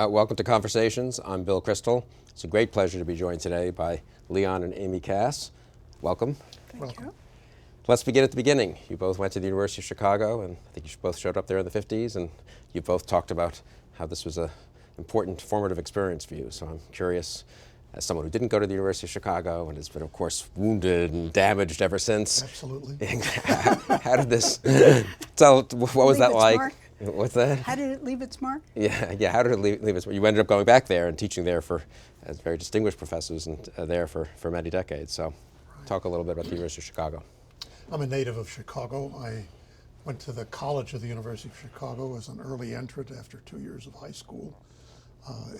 Welcome to Conversations. I'm Bill Kristol. It's a great pleasure to be joined today by Leon and Amy Kass. Welcome. Thank you. Let's begin at the beginning. You both went to the University of Chicago, and I think you both showed up there in the 50s, and you both talked about how this was an important formative experience for you. So I'm curious, as someone who didn't go to the University of Chicago and has been, of course, wounded and damaged ever since. Absolutely. How did this, what was that like? Mark? What's that? How did it leave its mark? Yeah. How did it leave its mark? You ended up going back there and teaching there as very distinguished professors and there for many decades. So talk a little bit about the University of Chicago. I'm a native of Chicago. I went to the College of the University of Chicago as an early entrant after 2 years of high school,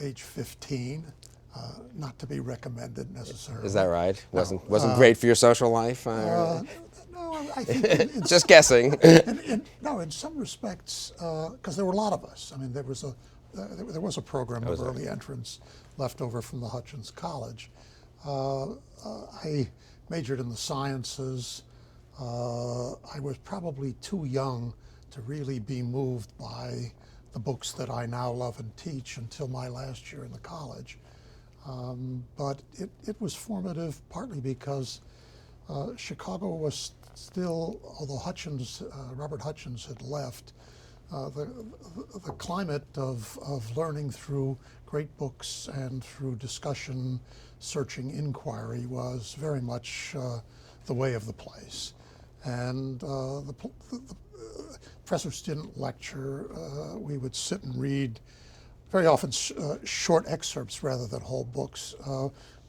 age 15. Not to be recommended necessarily. Is that right? Wasn't great for your social life? No, I think just guessing. in some respects, because there were a lot of us. I mean, there was a program of early entrants left over from the Hutchins College. I majored in the sciences. I was probably too young to really be moved by the books that I now love and teach until my last year in the college. But it was formative partly because Chicago was still, although Robert Hutchins had left, the climate of learning through great books and through discussion, searching inquiry was very much the way of the place. And the professors didn't lecture. We would sit and read very often short excerpts rather than whole books,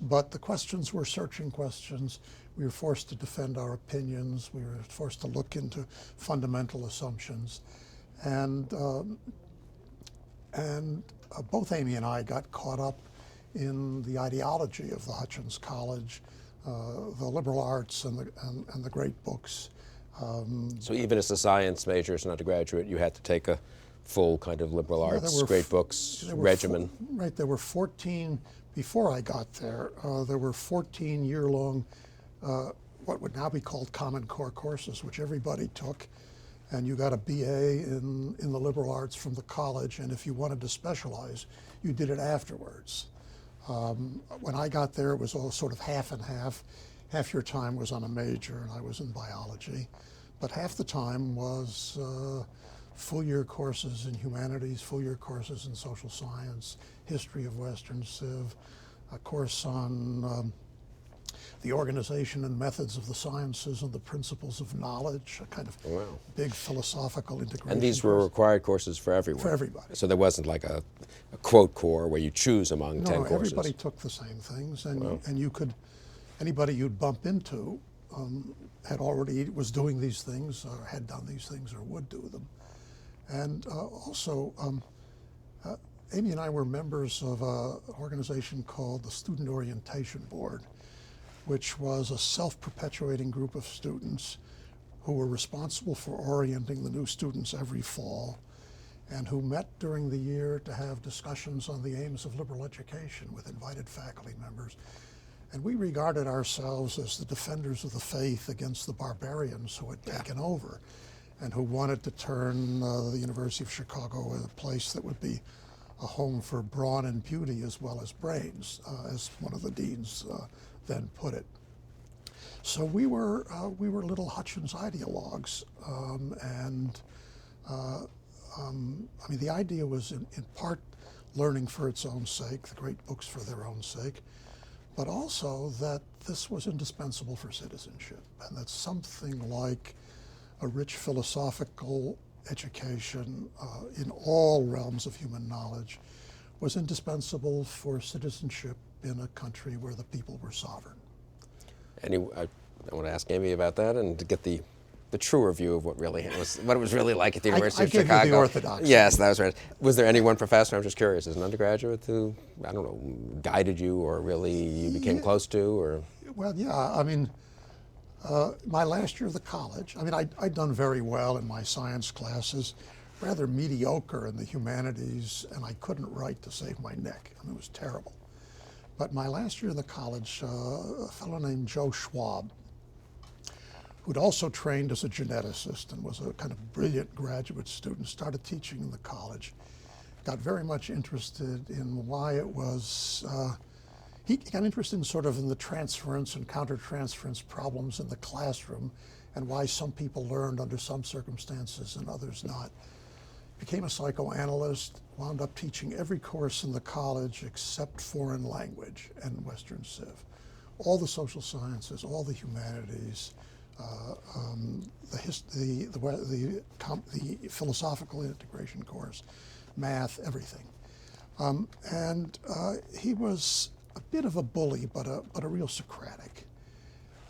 but the questions were searching questions. We were forced to defend our opinions. We were forced to look into fundamental assumptions. And both Amy and I got caught up in the ideology of the Hutchins College, the liberal arts and the great books. So even as a science major, as an undergraduate, you had to take a full kind of liberal arts, great books regimen. Right, there were 14, before I got there, there were 14 year-long, what would now be called Common Core courses, which everybody took. And you got a BA in the liberal arts from the college, and if you wanted to specialize, you did it afterwards. When I got there, it was all sort of half and half. Half your time was on a major, and I was in biology. But half the time was full-year courses in humanities, full-year courses in social science, history of Western Civ, a course on the organization and methods of the sciences and the principles of knowledge, a kind of big philosophical integration. And these were required courses for everyone? For everybody. So there wasn't like a quote core where you choose among 10 courses? No, everybody took the same things, and you could, anybody you'd bump into was doing these things, or had done these things, or would do them. And also, Amy and I were members of an organization called the Student Orientation Board, which was a self-perpetuating group of students who were responsible for orienting the new students every fall, and who met during the year to have discussions on the aims of liberal education with invited faculty members. And we regarded ourselves as the defenders of the faith against the barbarians who had taken over and who wanted to turn the University of Chicago a place that would be a home for brawn and beauty as well as brains, as one of the deans then put it. So we were little Hutchins ideologues, I mean, the idea was in part learning for its own sake, the great books for their own sake, but also that this was indispensable for citizenship, and that something like a rich philosophical education in all realms of human knowledge was indispensable for citizenship in a country where the people were sovereign. I want to ask Amy about that and to get the truer view of what it was really like at the University of Chicago. I gave you the orthodox. Yes, that was right. Was there any one professor, I'm just curious, as an undergraduate who, I don't know, guided you or really you became close to? Or? Well, yeah, I mean, my last year of the college, I mean, I'd done very well in my science classes, rather mediocre in the humanities, and I couldn't write to save my neck. I mean, it was terrible. But my last year in the college, a fellow named Joe Schwab, who'd also trained as a geneticist and was a kind of brilliant graduate student, started teaching in the college. got very much interested in why it was, he got interested in sort of in the transference and countertransference problems in the classroom and why some people learned under some circumstances and others not. Became a psychoanalyst, wound up teaching every course in the college except foreign language and Western Civ. All the social sciences, all the humanities, the philosophical integration course, math, everything. He was a bit of a bully, but a real Socratic.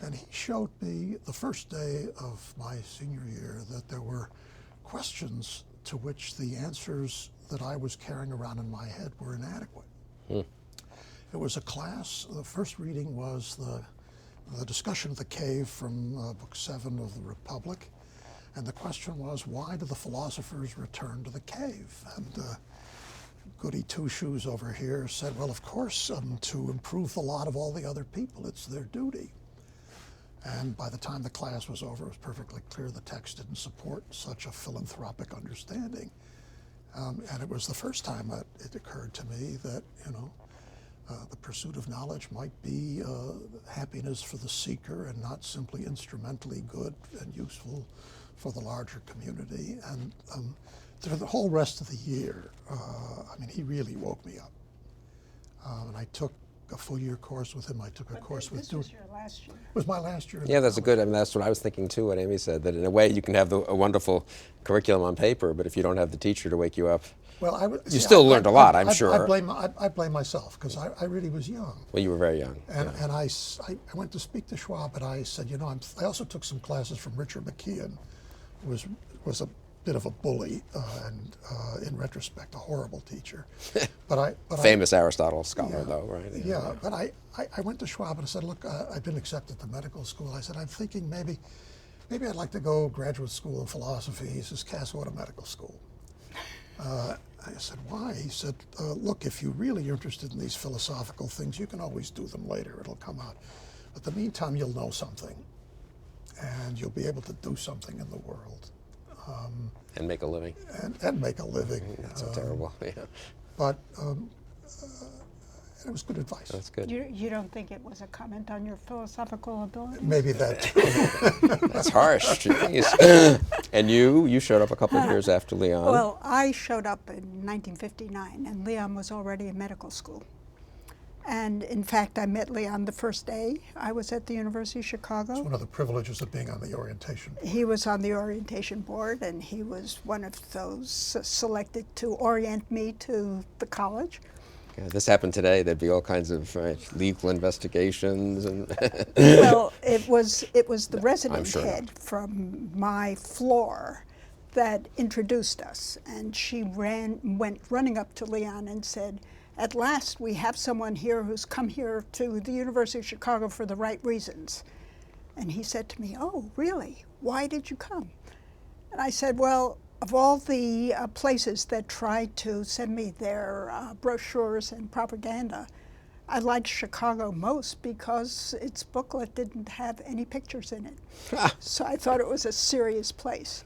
And he showed me the first day of my senior year that there were questions to which the answers that I was carrying around in my head were inadequate. It was a class, the first reading was the discussion of the cave from Book 7 of the Republic. And the question was, why do the philosophers return to the cave? And Goody Two-Shoes over here said, well, of course, to improve the lot of all the other people, it's their duty. And by the time the class was over, it was perfectly clear the text didn't support such a philanthropic understanding. And it was the first time that it occurred to me that, the pursuit of knowledge might be happiness for the seeker and not simply instrumentally good and useful for the larger community. And through the whole rest of the year, he really woke me up. And I took a full-year course with him. I took a course with... This was your last year. It was my last year. Yeah, that's a good, that's what I was thinking too, what Amy said, that in a way you can have a wonderful curriculum on paper, but if you don't have the teacher to wake you up, well, you still learned a lot, I'm sure. I blame myself, because I really was young. Well, you were very young. And I went to speak to Schwab, and I said, I also took some classes from Richard McKeon, who was a bit of a bully, and in retrospect, a horrible teacher. Famous Aristotle scholar, though, right? Yeah, but I went to Schwab and I said, look, I've been accepted to medical school. I said, I'm thinking maybe I'd like to go graduate school in philosophy. He says, Kass, go to medical school. I said, why? He said, look, if you really are interested in these philosophical things, you can always do them later. It'll come out. But in the meantime, you'll know something, and you'll be able to do something in the world. And make a living. And make a living. That's so terrible, yeah. But it was good advice. That's good. You don't think it was a comment on your philosophical abilities? Maybe that. That's harsh, jeez. And you showed up a couple of years after Leon. Well, I showed up in 1959, and Leon was already in medical school. And in fact, I met Leon the first day I was at the University of Chicago. It's one of the privileges of being on the orientation board. He was on the orientation board, and he was one of those selected to orient me to the college. Yeah, if this happened today, there'd be all kinds of legal investigations and. Well, it was the resident head from my floor that introduced us, and she went running up to Leon and said, "At last, we have someone here who's come here to the University of Chicago for the right reasons." And he said to me, "Oh, really? Why did you come?" And I said, "Well, of all the places that tried to send me their brochures and propaganda, I liked Chicago most because its booklet didn't have any pictures in it." So I thought it was a serious place.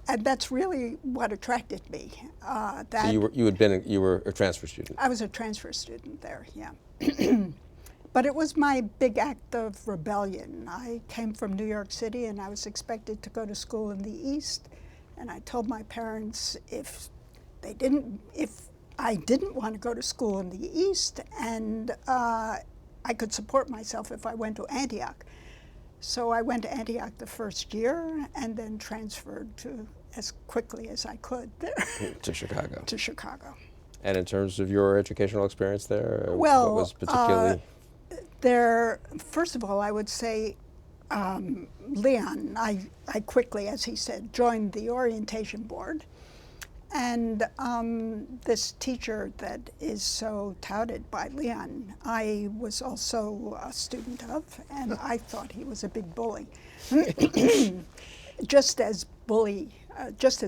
And that's really what attracted me. So you were a transfer student? I was a transfer student there, yeah. But it was my big act of rebellion. I came from New York City, and I was expected to go to school in the East. And I told my parents if I didn't want to go to school in the East, and I could support myself if I went to Antioch. So I went to Antioch the first year and then transferred as quickly as I could there. To Chicago. To Chicago. And in terms of your educational experience there, well, what was particularly? First of all, I would say Leon, I quickly, as he said, joined the orientation board. And this teacher that is so touted by Leon, I was also a student of, and I thought he was a big bully. just as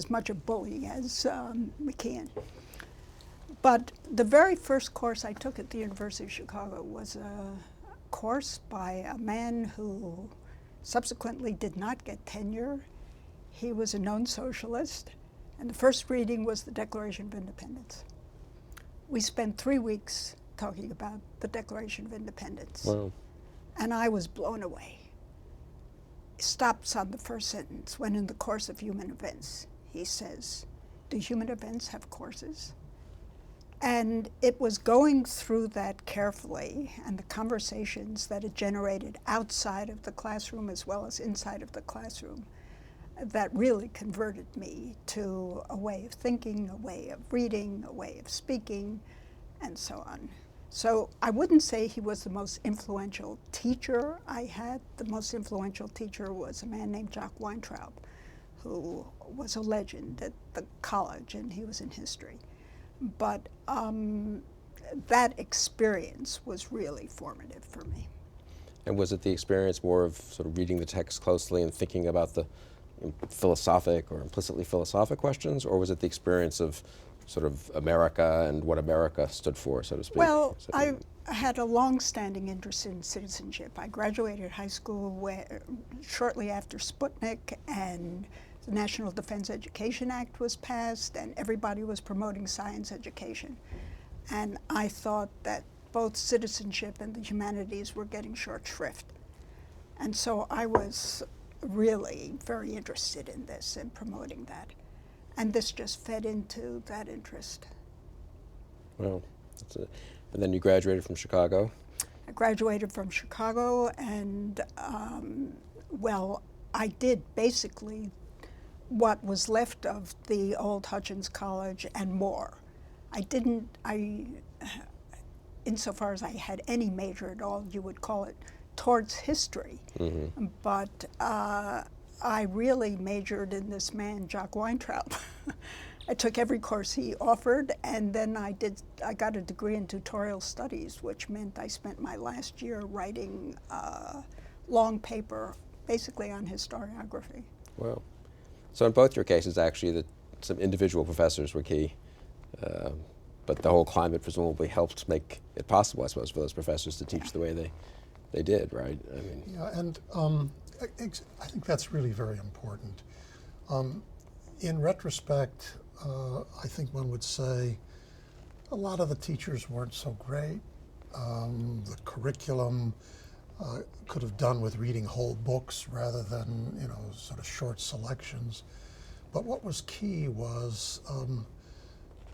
much a bully as McKeon. But the very first course I took at the University of Chicago was a course by a man who subsequently did not get tenure. He was a known socialist, And the first reading was the Declaration of Independence. We spent 3 weeks talking about the Declaration of Independence. Wow. And I was blown away. Stops on the first sentence, when in the course of human events, he says, do human events have courses? And it was going through that carefully and the conversations that it generated outside of the classroom as well as inside of the classroom that really converted me to a way of thinking, a way of reading, a way of speaking, and so on. So I wouldn't say he was the most influential teacher I had. The most influential teacher was a man named Jock Weintraub, who was a legend at the college, and he was in history. But that experience was really formative for me. And was it the experience more of sort of reading the text closely and thinking about the philosophic or implicitly philosophic questions, or was it the experience of sort of America and what America stood for, so to speak? Well, I had a long-standing interest in citizenship. I graduated high school shortly after Sputnik, and the National Defense Education Act was passed, and everybody was promoting science education. And I thought that both citizenship and the humanities were getting short shrift. And so I was really very interested in this and promoting that. And this just fed into that interest. Well, that's it. And then you graduated from Chicago. I graduated from Chicago, and well, I did basically what was left of the old Hutchins College and more. Insofar as I had any major at all, you would call it towards history. Mm-hmm. But I really majored in this man, Jock Weintraub. I took every course he offered, and then I got a degree in tutorial studies, which meant I spent my last year writing a long paper, basically on historiography. Wow. So in both your cases, actually, some individual professors were key, but the whole climate presumably helped make it possible, I suppose, for those professors to teach the way they did, right? I mean, yeah, and I think that's really very important. In retrospect, I think one would say a lot of the teachers weren't so great. The curriculum could have done with reading whole books rather than, sort of short selections. But what was key was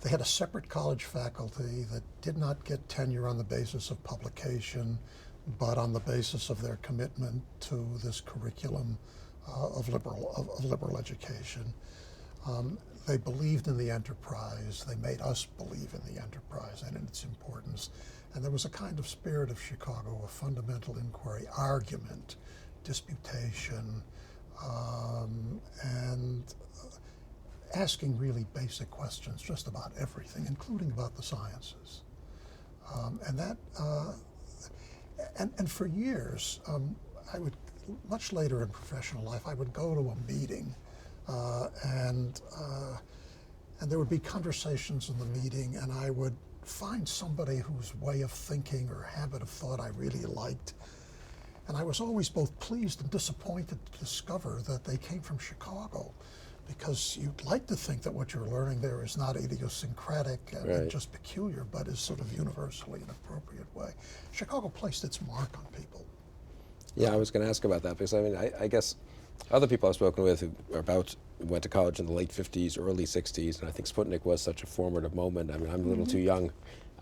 they had a separate college faculty that did not get tenure on the basis of publication, but on the basis of their commitment to this curriculum of liberal education. They believed in the enterprise. They made us believe in the enterprise and in its importance. And there was a kind of spirit of Chicago, a fundamental inquiry, argument, disputation, and asking really basic questions just about everything, including about the sciences. And for years, I would, much later in professional life, I would go to a meeting and there would be conversations in the meeting, and I would find somebody whose way of thinking or habit of thought I really liked. And I was always both pleased and disappointed to discover that they came from Chicago, because you'd like to think that what you're learning there is not idiosyncratic and just peculiar, but is sort of universally an appropriate way. Chicago placed its mark on people. Yeah, I was going to ask about that, because I guess other people I've spoken with who went to college in the late 50s, early 60s, and I think Sputnik was such a formative moment. I mean, I'm a little too young.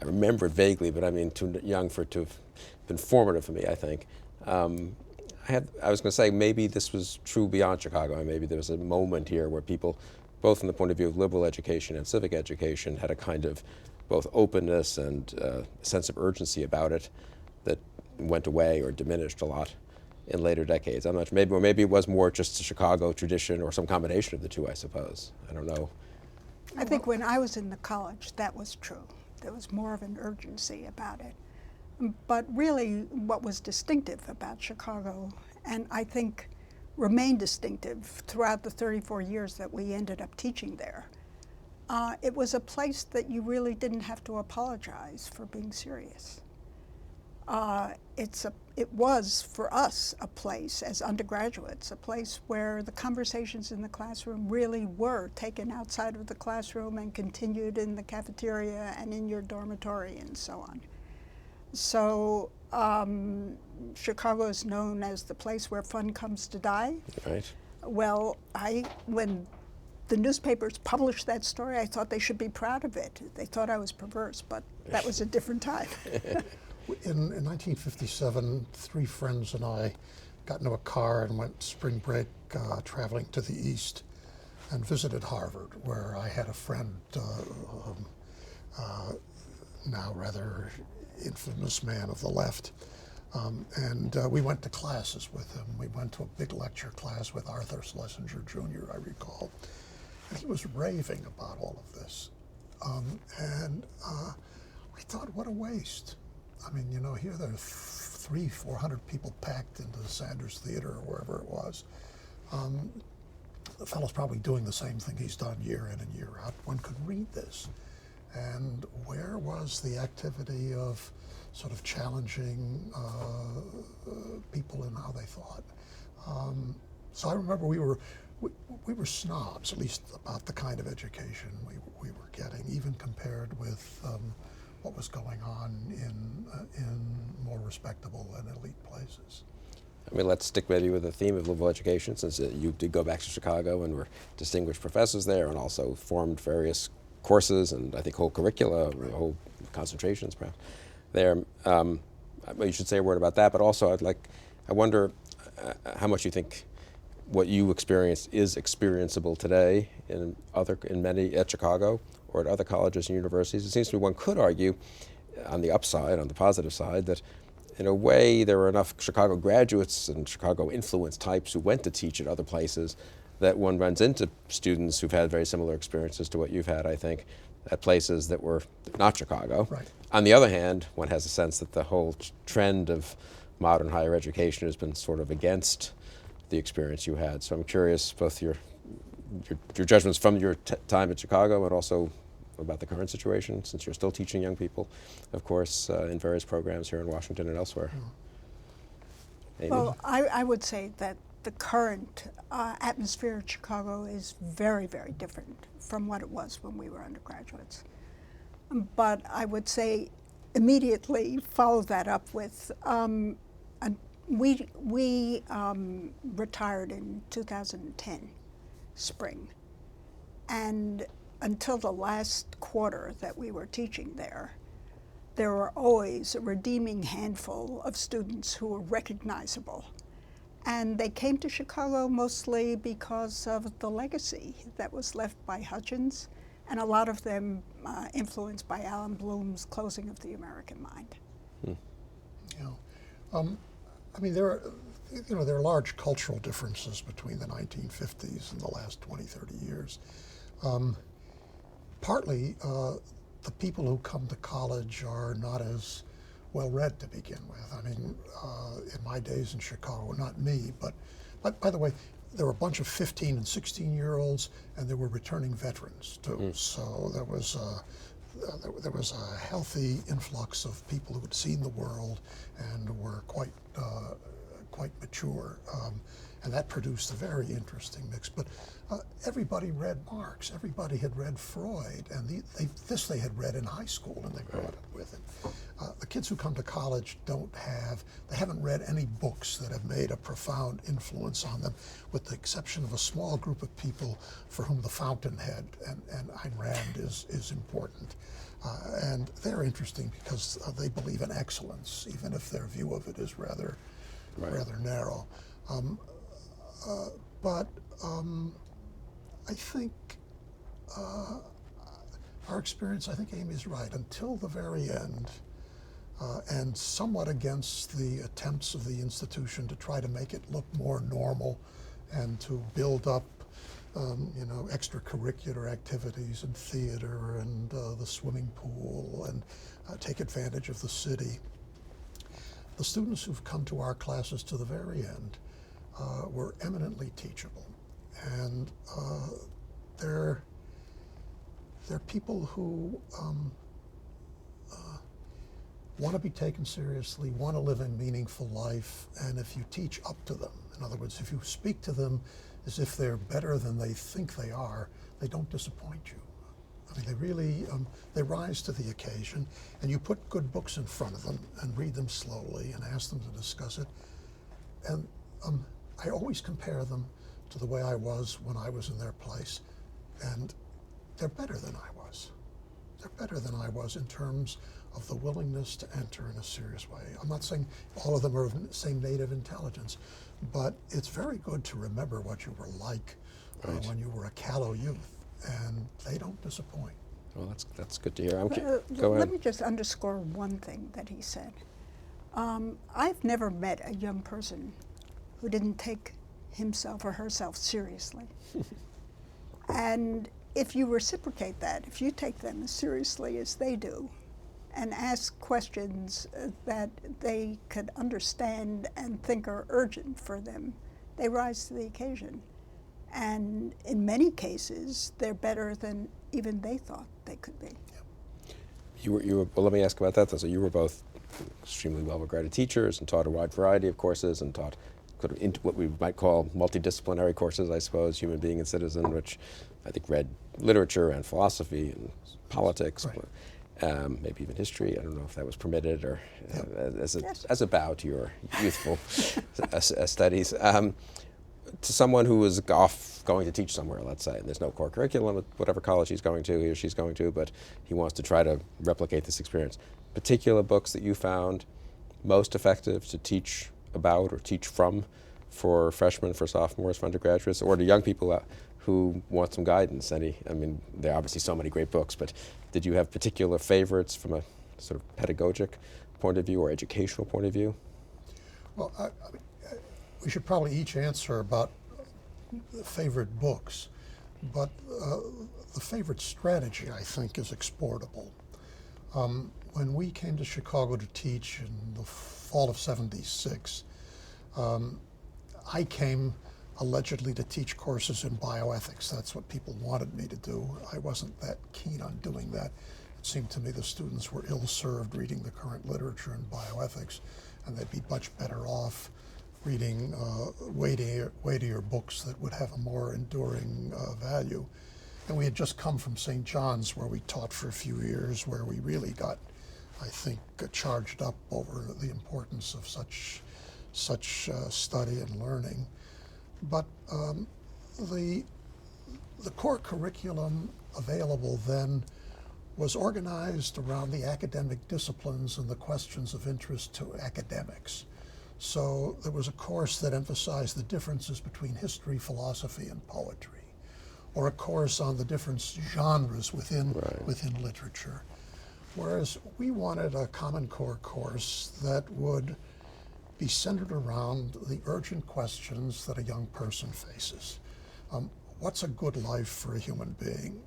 I remember it vaguely, but I mean, too young for it to have been formative for me, I think. I was going to say maybe this was true beyond Chicago, and maybe there was a moment here where people, both from the point of view of liberal education and civic education, had a kind of both openness and sense of urgency about it that went away or diminished a lot in later decades. I'm not sure, maybe it was more just a Chicago tradition or some combination of the two, I suppose. I don't know. I think when I was in the college, that was true. There was more of an urgency about it. But really, what was distinctive about Chicago, and I think remained distinctive throughout the 34 years that we ended up teaching there, it was a place that you really didn't have to apologize for being serious. it was for us a place as undergraduates, a place where the conversations in the classroom really were taken outside of the classroom and continued in the cafeteria and in your dormitory and so on. So Chicago is known as the place where fun comes to die. Right. Well, when the newspapers published that story, I thought they should be proud of it. They thought I was perverse, but that was a different time. In 1957, three friends and I got into a car and went spring break traveling to the east and visited Harvard, where I had a friend, now rather infamous man of the left. And we went to classes with him. We went to a big lecture class with Arthur Schlesinger Jr., I recall. And he was raving about all of this. And I thought, what a waste. I mean, you know, here there are 300-400 people packed into the Sanders Theater or wherever it was. The fellow's probably doing the same thing he's done year in and year out. One could read this. And where was the activity of sort of challenging people in how they thought? So I remember we were snobs, at least about the kind of education we were getting, even compared with what was going on in more respectable and elite places. I mean, let's stick maybe with the theme of liberal education, since you did go back to Chicago and were distinguished professors there and also formed various courses and I think whole curricula, whole concentrations perhaps there. You should say a word about that, but also I wonder how much you think what you experienced is experienceable today in many at Chicago or at other colleges and universities. It seems to me one could argue on the upside, on the positive side, that in a way there were enough Chicago graduates and Chicago influence types who went to teach at other places that one runs into students who've had very similar experiences to what you've had, I think, at places that were not Chicago. Right. On the other hand, one has a sense that the whole trend of modern higher education has been sort of against the experience you had. So I'm curious both your judgments from your time at Chicago and also about the current situation, since you're still teaching young people, of course, in various programs here in Washington and elsewhere. Amy? Well, I would say that the current atmosphere in Chicago is very, very different from what it was when we were undergraduates. But I would say immediately follow that up with, we retired in 2010 spring. And until the last quarter that we were teaching there were always a redeeming handful of students who were recognizable. And they came to Chicago mostly because of the legacy that was left by Hutchins, and a lot of them influenced by Alan Bloom's Closing of the American Mind. Yeah. I mean, there are large cultural differences between the 1950s and the last 20, 30 years. Partly, the people who come to college are not as well read to begin with. I mean, in my days in Chicago, not me, but by the way, there were a bunch of 15 and 16-year-olds, and there were returning veterans too. So there was a healthy influx of people who had seen the world and were quite mature, and that produced a very interesting mix. But everybody read Marx. Everybody had read Freud, and this they had read in high school, and they brought it with them. The kids who come to college they haven't read any books that have made a profound influence on them, with the exception of a small group of people for whom the Fountainhead and Ayn Rand is important. And they're interesting because they believe in excellence, even if their view of it is rather narrow. But I think our experience, I think Amy's right, until the very end, and somewhat against the attempts of the institution to try to make it look more normal and to build up extracurricular activities and theater and the swimming pool and take advantage of the city. The students who've come to our classes to the very end were eminently teachable, and they're people who want to be taken seriously, want to live a meaningful life, and if you teach up to them, in other words, if you speak to them as if they're better than they think they are, they don't disappoint you. I mean, they really, they rise to the occasion, and you put good books in front of them and read them slowly and ask them to discuss it. And I always compare them to the way I was when I was in their place, and they're better than I was. They're better than I was in terms of the willingness to enter in a serious way. I'm not saying all of them are of the same native intelligence, but it's very good to remember what you were like when you were a callow youth, and they don't disappoint. Well, that's good to hear. Go ahead. Let me just underscore one thing that he said. I've never met a young person who didn't take himself or herself seriously. And if you reciprocate that, if you take them as seriously as they do, and ask questions that they could understand and think are urgent for them, they rise to the occasion. And in many cases, they're better than even they thought they could be. You were, well, let me ask about that though. So you were both extremely well-regarded teachers and taught a wide variety of courses and taught what we might call multidisciplinary courses, I suppose, human being and citizen, which I think read literature and philosophy and politics. Right. Maybe even history. I don't know if that was permitted or as a bow to your youthful studies. To someone who is off going to teach somewhere, let's say, and there's no core curriculum at whatever college he's going to, he or she's going to, but he wants to try to replicate this experience. Particular books that you found most effective to teach about or teach from for freshmen, for sophomores, for undergraduates, or to young people who want some guidance? I mean, there are obviously so many great books, but did you have particular favorites from a sort of pedagogic point of view or educational point of view? Well, we should probably each answer about favorite books, but the favorite strategy, I think, is exportable. When we came to Chicago to teach in the fall of '76, I came allegedly to teach courses in bioethics. That's what people wanted me to do. I wasn't that keen on doing that. It seemed to me the students were ill-served reading the current literature in bioethics, and they'd be much better off reading weightier books that would have a more enduring value. And we had just come from St. John's, where we taught for a few years, where we really got, I think, charged up over the importance of such study and learning. But the core curriculum available then was organized around the academic disciplines and the questions of interest to academics. So there was a course that emphasized the differences between history, philosophy, and poetry, or a course on the different genres within literature. Whereas we wanted a Common Core course that would be centered around the urgent questions that a young person faces. What's a good life for a human being?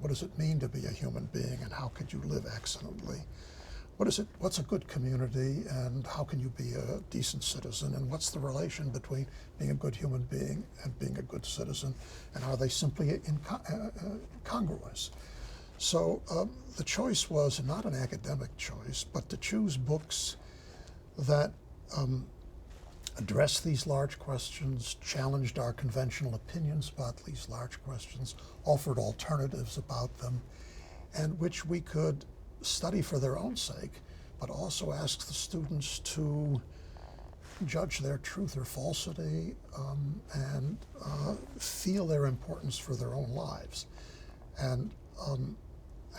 What does it mean to be a human being, and how could you live excellently? What's a good community, and how can you be a decent citizen? And what's the relation between being a good human being and being a good citizen? And are they simply congruous? So the choice was not an academic choice, but to choose books that addressed these large questions, challenged our conventional opinions about these large questions, offered alternatives about them, and which we could study for their own sake, but also ask the students to judge their truth or falsity and feel their importance for their own lives. And I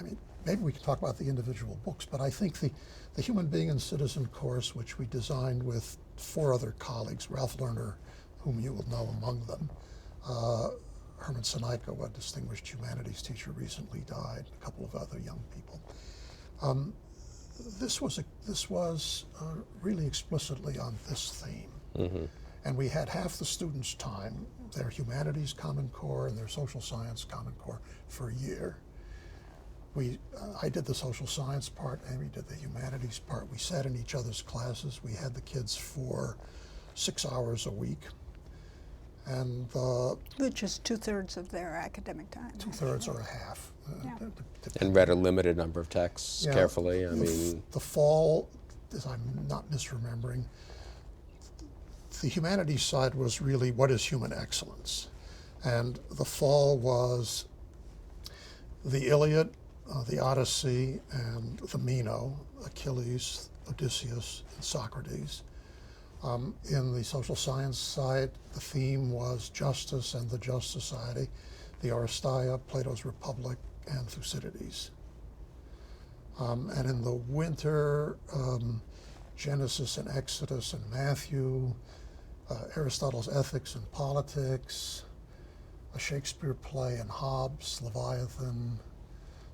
mean, maybe we can talk about the individual books, but I think the Human Being and Citizen course, which we designed with 4 other colleagues, Ralph Lerner, whom you will know among them, Herman Sinaiko, a distinguished humanities teacher, recently died, a couple of other young people. This was really explicitly on this theme. Mm-hmm. And we had half the students' time, their humanities Common Core and their social science Common Core, for a year. I did the social science part, Amy did the humanities part. We sat in each other's classes. We had the kids for 6 hours a week. And which is 2/3 of their academic time. 2/3 or a half. Yeah. And read a limited number of texts Yeah, carefully. I mean, the fall, as I'm not misremembering, the humanities side was really what is human excellence, and the fall was the Iliad, the Odyssey, and the Meno, Achilles, Odysseus, and Socrates. In the social science side, the theme was justice and the just society, the Aristeia, Plato's Republic, and Thucydides. And in the winter, Genesis and Exodus and Matthew, Aristotle's Ethics and Politics, a Shakespeare play and Hobbes, Leviathan.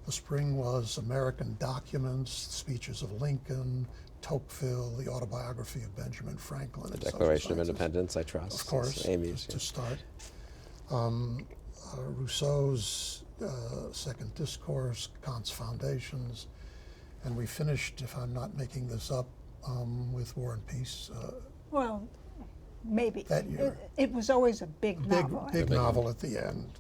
The spring was American Documents, speeches of Lincoln, Tocqueville, the autobiography of Benjamin Franklin. the Declaration of Independence, I trust. Of course, Amy's. to start. Rousseau's Second Discourse, Kant's Foundations, and we finished, if I'm not making this up, with War and Peace. Well, maybe. That year. It was always a big novel. Big novel at the end.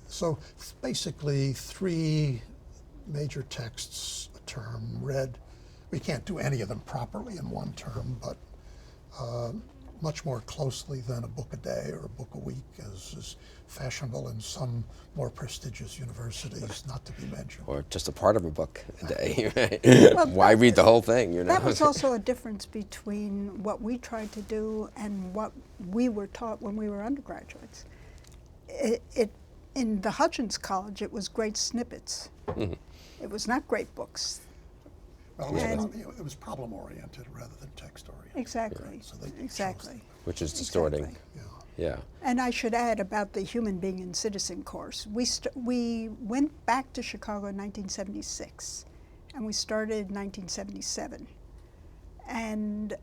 So basically 3 major texts a term read. We can't do any of them properly in one term, but much more closely than a book a day or a book a week, as is fashionable in some more prestigious universities, not to be mentioned. Or just a part of a book a day. Right? Well, Why read the whole thing? You know. That was also a difference between what we tried to do and what we were taught when we were undergraduates. In the Hutchins College, it was great snippets. Mm-hmm. It was not great books. Well, it was problem-oriented rather than text-oriented. Exactly. So they Exactly. Which is distorting. Exactly. Yeah. Yeah. And I should add about the Human Being and Citizen course. We went back to Chicago in 1976, and we started in 1977. And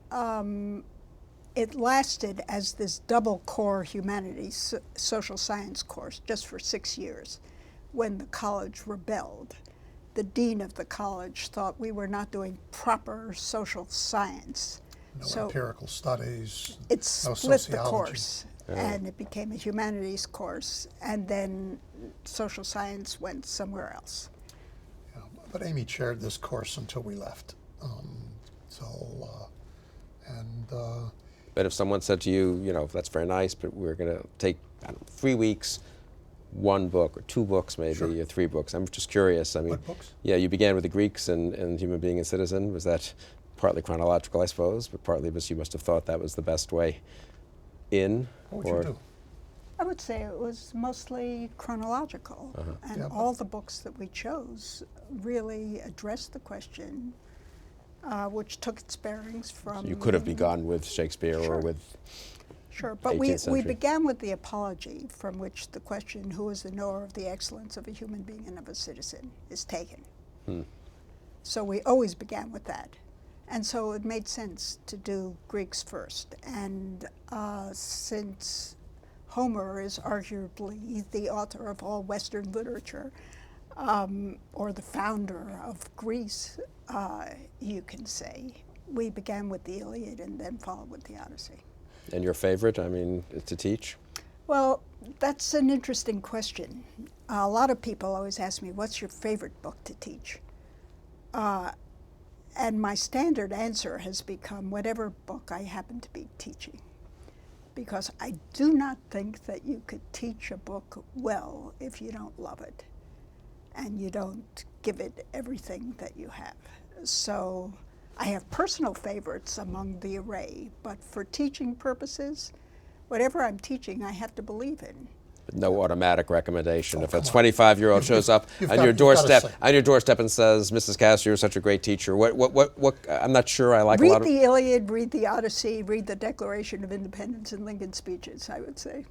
it lasted as this double core humanities social science course just for 6 years when the college rebelled. The dean of the college thought we were not doing proper social science. No empirical studies, It no split the sociology. course, and it became a humanities course, and then social science went somewhere else. Yeah, but Amy chaired this course until we left. But if someone said to you, you know, that's very nice, but we're going to take 3 weeks, 1 book or 2 books maybe, Sure. or 3 books. I'm just curious. I mean, What books? Yeah, you began with the Greeks and Human Being and Citizen. Was that partly chronological, I suppose, but partly because you must have thought that was the best way in? What would you do? I would say it was mostly chronological, and Yeah, all the books that we chose really addressed the question, which took its bearings from... So you could have begun with Shakespeare Sure. or with... Sure, but 18th we century. began with the apology, from which the question, who is the knower of the excellence of a human being and of a citizen, is taken. So we always began with that. And so it made sense to do Greeks first. And since Homer is arguably the author of all Western literature, or the founder of Greece, you can say, we began with the Iliad and then followed with the Odyssey. And your favorite, I mean, to teach? Well, that's an interesting question. A lot of people always ask me, what's your favorite book to teach? And my standard answer has become whatever book I happen to be teaching. Because I do not think that you could teach a book well if you don't love it and you don't give it everything that you have. So I have personal favorites among the array, but for teaching purposes, whatever I'm teaching, I have to believe in. But no automatic recommendation. If a come on. 25-year-old shows up you've on got- your you've gotta doorstep and says, "Mrs. Kass, you're such a great teacher." What? I'm not sure. I like a lot Read of. the Iliad, read the Odyssey, read the Declaration of Independence and Lincoln's speeches, I would say.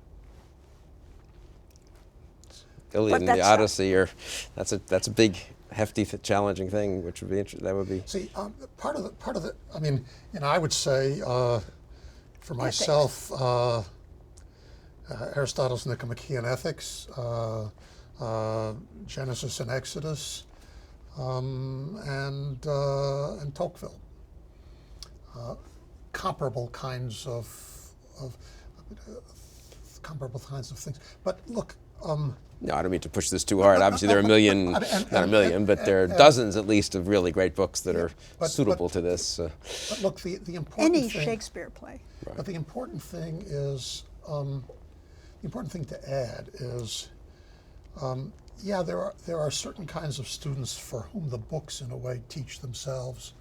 Iliad and the that's- Odyssey are. That's a big, hefty, challenging thing. Which would be interesting. That would be. See, part of the. I mean, I would say, for myself, Aristotle's Nicomachean Ethics, Genesis and Exodus, and Tocqueville. comparable kinds of comparable kinds of things. But look. No, I don't mean to push this too hard. Obviously, there are a million, not a million, but there are dozens at least of really great books that are suitable to this. But look, the important any thing, Shakespeare play. Right. But the important thing is, the important thing to add is, yeah, there are certain kinds of students for whom the books, in a way, teach themselves.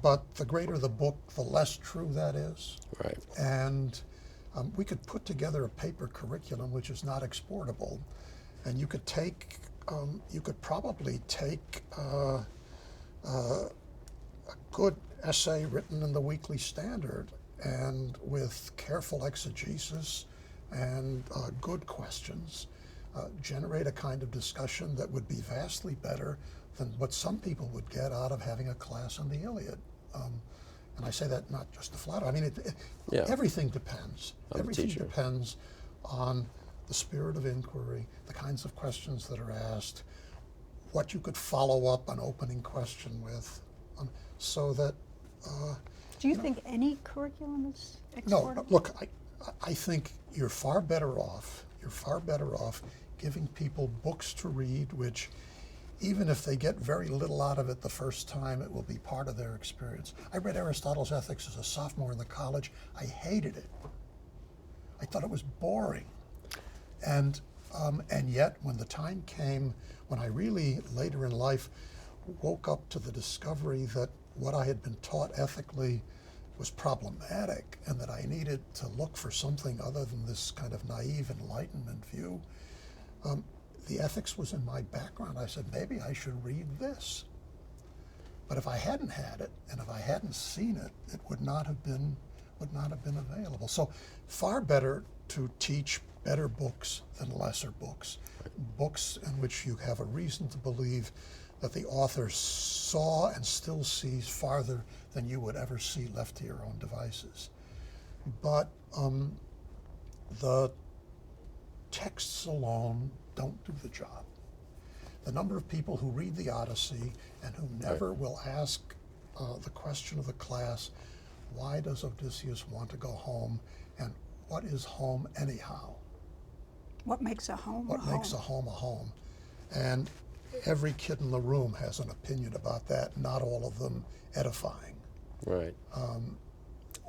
But the greater the book, the less true that is. Right. And we could put together a paper curriculum which is not exportable, and you could probably take a good essay written in the Weekly Standard and with careful exegesis and good questions, generate a kind of discussion that would be vastly better than what some people would get out of having a class on the Iliad. And I say that not just to flatter. I mean, everything depends. Everything depends on the spirit of inquiry, the kinds of questions that are asked, what you could follow up an opening question with, so that. Do you think any curriculum is exportable? No, look, I think you're far better off. You're far better off giving people books to read, which, even if they get very little out of it the first time, it will be part of their experience. I read Aristotle's Ethics as a sophomore in the college. I hated it. I thought it was boring. And yet, when the time came, when I really, later in life, woke up to the discovery that what I had been taught ethically was problematic and that I needed to look for something other than this kind of naive Enlightenment view, the ethics was in my background. I said, maybe I should read this. But if I hadn't had it, and if I hadn't seen it, it would not have been available. So far better to teach better books than lesser books. Books in which you have a reason to believe that the author saw and still sees farther than you would ever see left to your own devices. But the texts alone don't do the job. The number of people who read the Odyssey and who never will ask the question of the class, why does Odysseus want to go home, and what is home anyhow? What makes a home a home? What makes a home a home? And every kid in the room has an opinion about that, not all of them edifying. Right.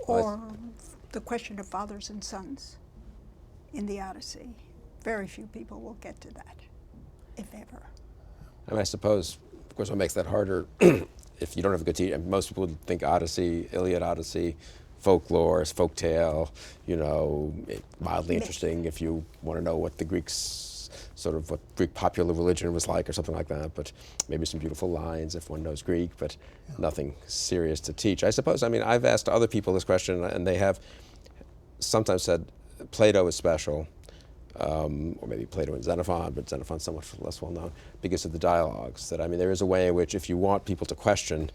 Or the question of fathers and sons in the Odyssey. Very few people will get to that, if ever. And I suppose, of course, what makes that harder, if you don't have a good teacher, most people would think Odyssey, Iliad Odyssey, folklore, folktale, mildly interesting if you want to know what the Greeks, sort of what Greek popular religion was like or something like that, but maybe some beautiful lines if one knows Greek, but nothing serious to teach. I suppose, I've asked other people this question, and they have sometimes said Plato is special, or maybe Plato and Xenophon, but Xenophon's somewhat less well known because of the dialogues. That there is a way in which if you want people to question,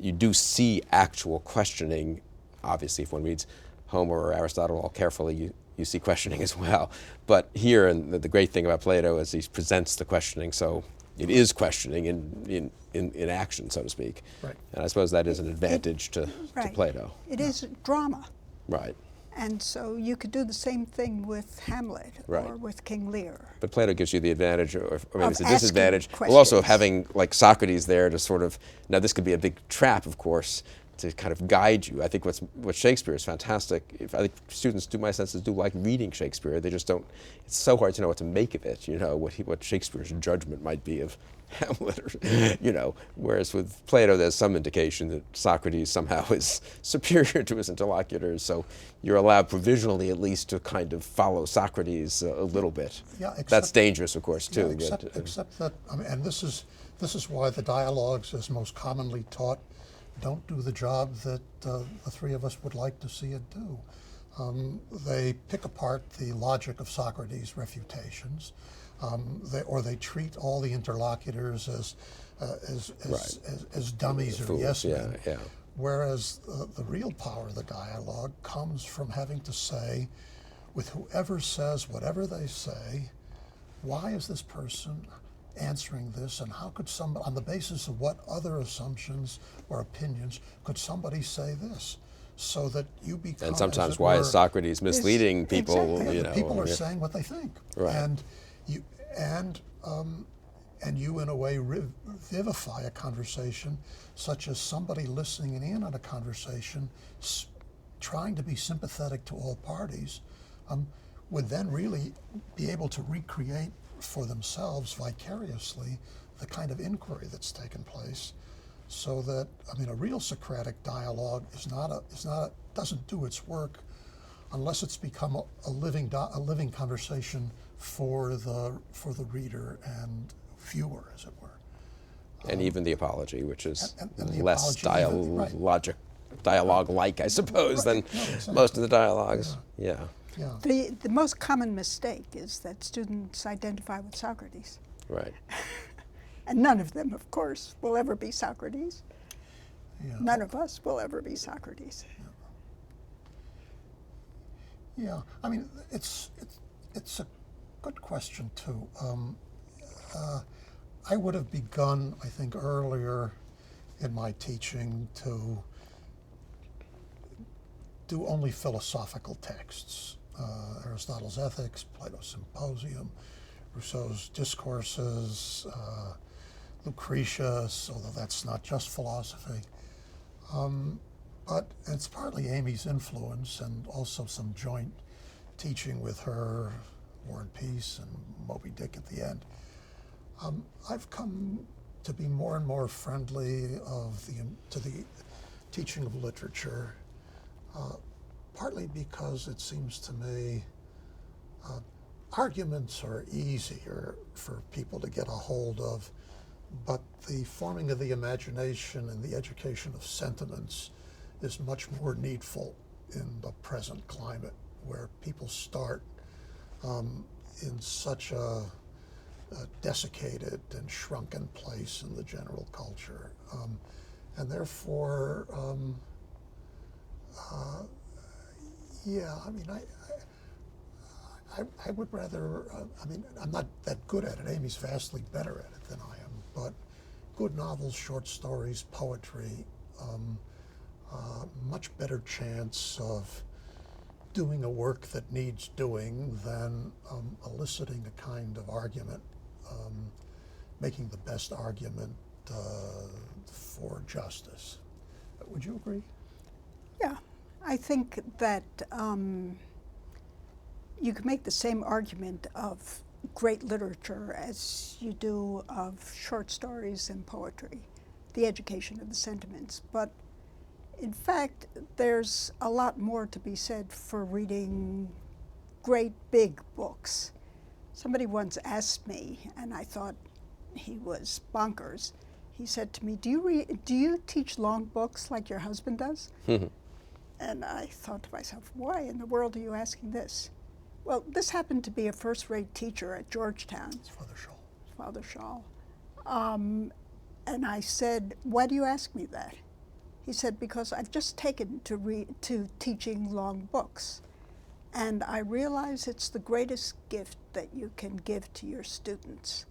you do see actual questioning. Obviously, if one reads Homer or Aristotle all carefully, you see questioning as well. But here, and the great thing about Plato is he presents the questioning, so it is questioning in action, so to speak. Right. And I suppose that is an advantage to Plato. It is drama. Right. And so you could do the same thing with Hamlet or with King Lear. But Plato gives you the advantage, or maybe it's a asking disadvantage, questions. also of having like Socrates there to sort of, now this could be a big trap, of course, to kind of guide you. I think what Shakespeare is fantastic. I think students, my sense is, do like reading Shakespeare. They just don't, it's so hard to know what to make of it, what Shakespeare's judgment might be of Hamlet, or, whereas with Plato there's some indication that Socrates somehow is superior to his interlocutors, so you're allowed provisionally at least to kind of follow Socrates a little bit. Yeah, that's dangerous, of course, too. Except that, and this is why the dialogues, as most commonly taught, don't do the job that the three of us would like to see it do. They pick apart the logic of Socrates' refutations, they treat all the interlocutors as dummies or yes men. Whereas the real power of the dialogue comes from having to say, with whoever says whatever they say, why is this person answering this, and how could on the basis of what other assumptions or opinions could somebody say this? so that you become. And sometimes, why is Socrates misleading people? Exactly. You know, people are saying what they think, Right. and you in a way vivify a conversation, such as somebody listening in on a conversation, trying to be sympathetic to all parties, would then really be able to recreate for themselves vicariously the kind of inquiry that's taken place. So that, I mean, a real Socratic dialogue doesn't do its work unless it's become a living conversation for the reader and viewer, as it were. And even the apology, which is and the less apology, dialogue-like, I suppose, than most of the dialogues. Yeah. Yeah. The most common mistake is that students identify with Socrates. Right. And none of them, of course, will ever be Socrates. Yeah. None of us will ever be Socrates. Yeah, I mean, it's a good question too. I would have begun, I think, earlier in my teaching to do only philosophical texts. Aristotle's Ethics, Plato's Symposium, Rousseau's Discourses, Lucretius, although that's not just philosophy. But it's partly Amy's influence and also some joint teaching with her, War and Peace and Moby Dick at the end. I've come to be more and more friendly to the teaching of literature, partly because it seems to me arguments are easier for people to get a hold of, but the forming of the imagination and the education of sentiments is much more needful in the present climate, where people start in such a desiccated and shrunken place in the general culture. And therefore, yeah, I mean, I would rather, I mean, I'm not that good at it. Amy's vastly better at it than I am, but good novels, short stories, poetry, much better chance of doing a work that needs doing than eliciting a kind of argument, making the best argument for justice. Would you agree? Yeah, I think that you can make the same argument of great literature as you do of short stories and poetry, the education of the sentiments. But in fact, there's a lot more to be said for reading great big books. Somebody once asked me, and I thought he was bonkers. He said to me, do you teach long books like your husband does? And I thought to myself, why in the world are you asking this? Well, this happened to be a first-rate teacher at Georgetown. It's Father Shaw. Father Shaw. And I said, why do you ask me that? He said, because I've just taken to teaching long books. And I realize it's the greatest gift that you can give to your students,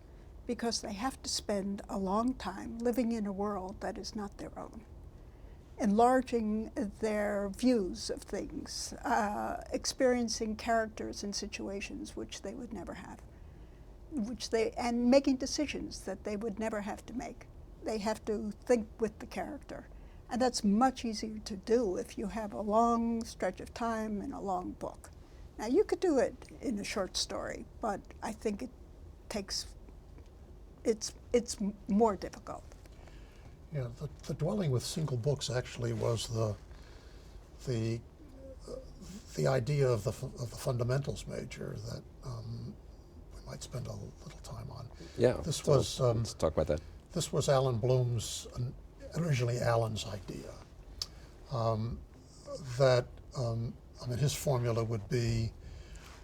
because they have to spend a long time living in a world that is not their own, enlarging their views of things, experiencing characters and situations which they would never have, and making decisions that they would never have to make. They have to think with the character. And that's much easier to do if you have a long stretch of time and a long book. Now, you could do it in a short story, but I think it's more difficult. Yeah, the dwelling with single books actually was the idea of the fundamentals major that we might spend a little time on. Yeah. This so was let's talk about that. This was Alan Bloom's, originally Alan's idea. I mean, his formula would be,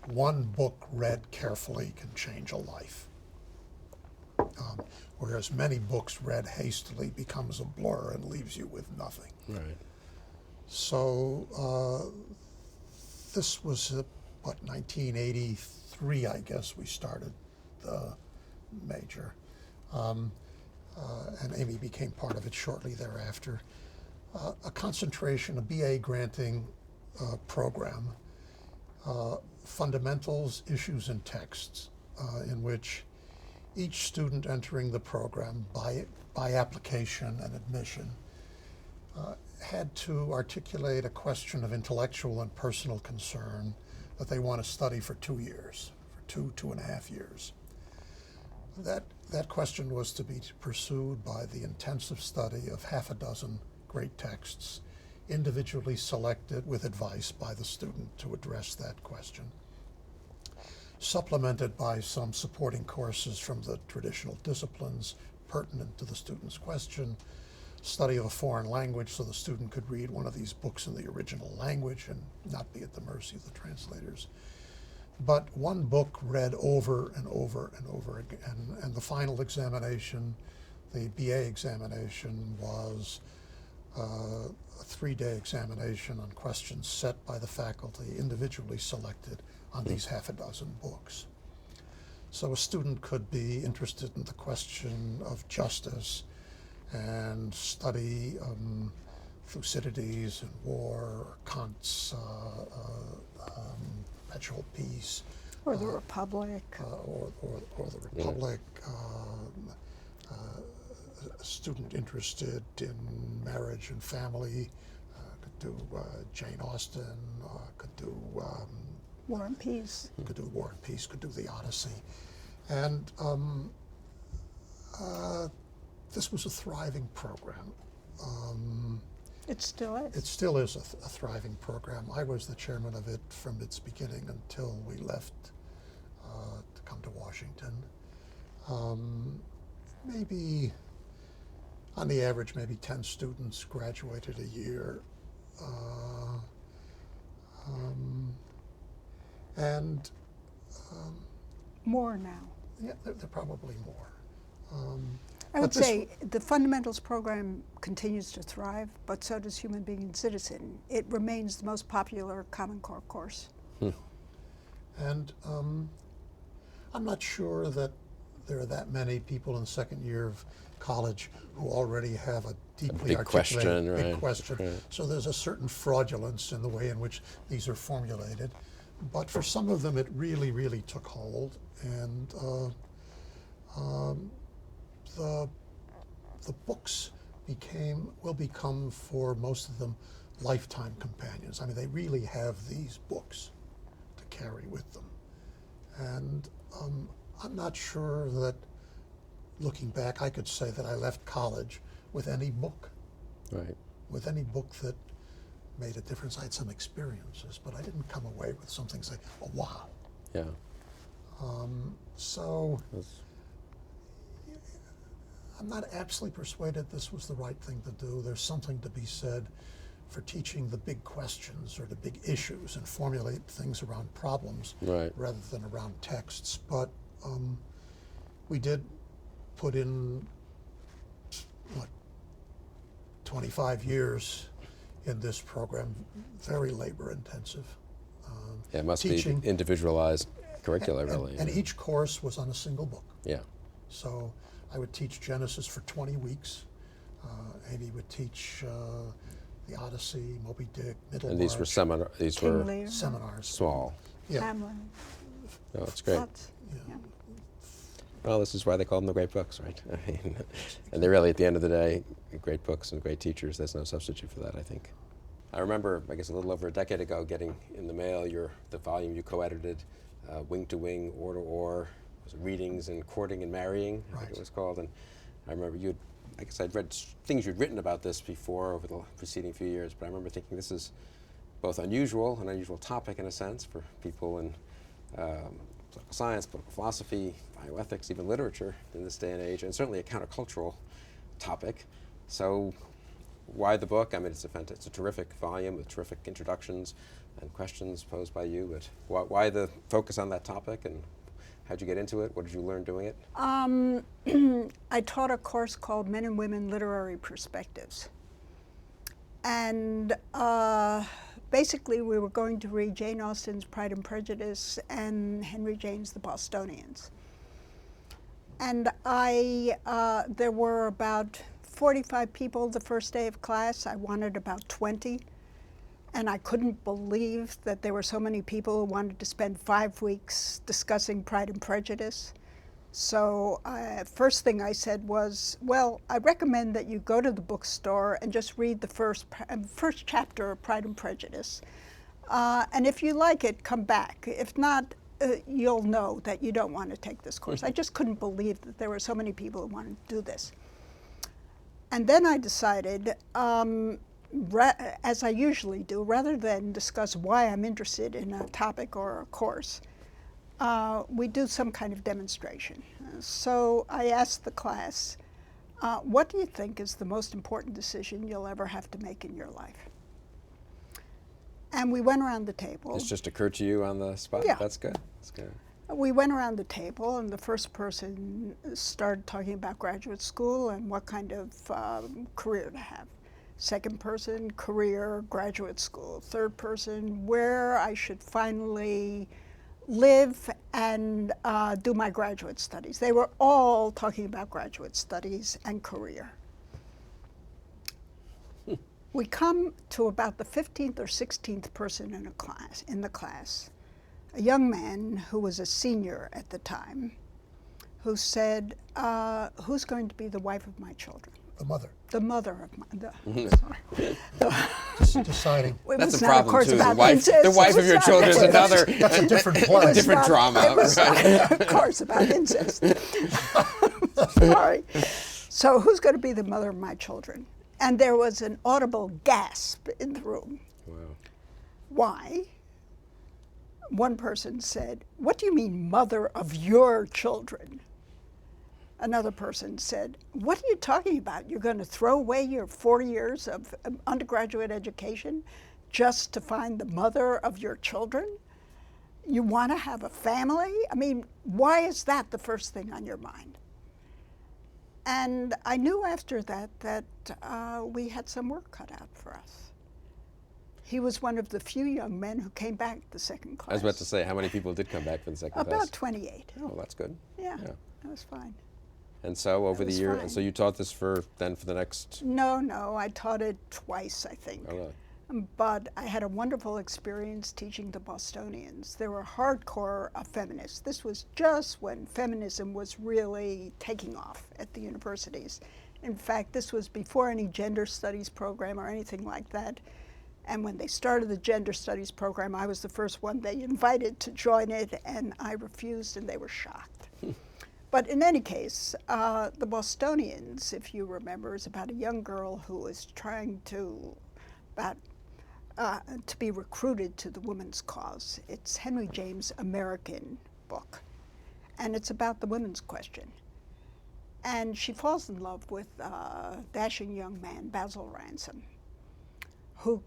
one book read carefully can change a life. Whereas many books read hastily becomes a blur and leaves you with nothing. Right. So this was, 1983, I guess, we started the major. And Amy became part of it shortly thereafter. a concentration, a BA granting program, fundamentals, issues, and texts, in which each student entering the program by application and admission had to articulate a question of intellectual and personal concern that they want to study for 2 years, for 2.5 years. That question was to be pursued by the intensive study of half a dozen great texts, individually selected with advice by the student to address that question, supplemented by some supporting courses from the traditional disciplines pertinent to the student's question, study of a foreign language so the student could read one of these books in the original language and not be at the mercy of the translators. But one book read over and over and over again, and the final examination, the BA examination, was a 3-day examination on questions set by the faculty, individually selected on these half a dozen books. So a student could be interested in the question of justice and study Thucydides and war, or Kant's perpetual peace, or the Republic, or the Republic. A student interested in marriage and family could do Jane Austen, could do War and Peace. Could do War and Peace, could do the Odyssey. And this was a thriving program. It still is. It still is a thriving program. I was the chairman of it from its beginning until we left to come to Washington. Maybe, on the average, maybe 10 students graduated a year. And more now. yeah, they're probably more. I would say the fundamentals program continues to thrive, but so does Human Being and Citizen. It remains the most popular Common Core course. And I'm not sure that there are that many people in the second year of college who already have a deeply articulated big question. Right. So there's a certain fraudulence in the way in which these are formulated. But for some of them, it really, really took hold. And the books will become for most of them lifetime companions. I mean, they really have these books to carry with them. And I'm not sure that, looking back, I could say that I left college with any book. Right. With any book that made a difference. I had some experiences, but I didn't come away with something say, oh, wow. Yeah. So I'm not absolutely persuaded this was the right thing to do. There's something to be said for teaching the big questions or the big issues and formulate things around problems rather than around texts. But we did put in, 25 years in this program, very labor intensive. Yeah, it must teaching, be individualized curricula, really. And each course was on a single book. Yeah. So I would teach Genesis for 20 weeks. Amy would teach the Odyssey, Moby Dick, Middlemarch. And these were seminars. Small. Yeah. Hamlet. Oh, it's great. Yeah. Well, this is why they call them the great books, right? I mean, and they're really, at the end of the day, great books and great teachers. There's no substitute for that, I think. I remember, I guess a little over a decade ago, getting in the mail the volume you co-edited, Wing to Wing, Oar to Oar, was it Readings in Courting and Marrying, I think it was called. And I remember I'd read things you'd written about this before over the preceding few years, but I remember thinking this is both an unusual topic in a sense for people in political science, political philosophy, bioethics, even literature in this day and age, and certainly a countercultural topic. So why the book? I mean, it's a terrific volume with terrific introductions and questions posed by you, but why the focus on that topic, and how'd you get into it? What did you learn doing it? I taught a course called Men and Women Literary Perspectives. And basically we were going to read Jane Austen's Pride and Prejudice and Henry James' The Bostonians. And there were about 45 people the first day of class. I wanted about 20. And I couldn't believe that there were so many people who wanted to spend 5 weeks discussing Pride and Prejudice. So first thing I said was, well, I recommend that you go to the bookstore and just read the first chapter of Pride and Prejudice. And if you like it, come back. If not, you'll know that you don't want to take this course. I just couldn't believe that there were so many people who wanted to do this. And then I decided, as I usually do, rather than discuss why I'm interested in a topic or a course, we do some kind of demonstration. So I asked the class, what do you think is the most important decision you'll ever have to make in your life? And we went around the table. This just occurred to you on the spot? Yeah. That's good. That's good. We went around the table, and the first person started talking about graduate school and what kind of career to have. Second person, career, graduate school. Third person, where I should finally live and do my graduate studies. They were all talking about graduate studies and career. We come to about the 15th or 16th person in the class, a young man who was a senior at the time, who said, who's going to be the wife of my children? The mother. The mother of my, Just deciding. That's a problem too. The wife of your children is another. That's a different play. Different drama. It was not, of course, about incest. Sorry. So who's going to be the mother of my children? And there was an audible gasp in the room. Wow. Why? One person said, what do you mean mother of your children? Another person said, what are you talking about? You're going to throw away your 4 years of undergraduate education just to find the mother of your children? You want to have a family? I mean, why is that the first thing on your mind? And I knew after that that we had some work cut out for us. He was one of the few young men who came back the second class. I was about to say, how many people did come back for the second class? About 28. Oh, that's good. Yeah, that was fine. And so over the year, fine. and so you taught this for the next. No, I taught it twice, I think. Oh, really? But I had a wonderful experience teaching the Bostonians. They were hardcore feminists. This was just when feminism was really taking off at the universities. In fact, this was before any gender studies program or anything like that. And when they started the gender studies program, I was the first one they invited to join it, and I refused, and they were shocked. But in any case, the Bostonians, if you remember, is about a young girl who was trying to be recruited to the women's cause. It's Henry James' American book, and it's about the women's question. And she falls in love with a dashing young man, Basil Ransom, who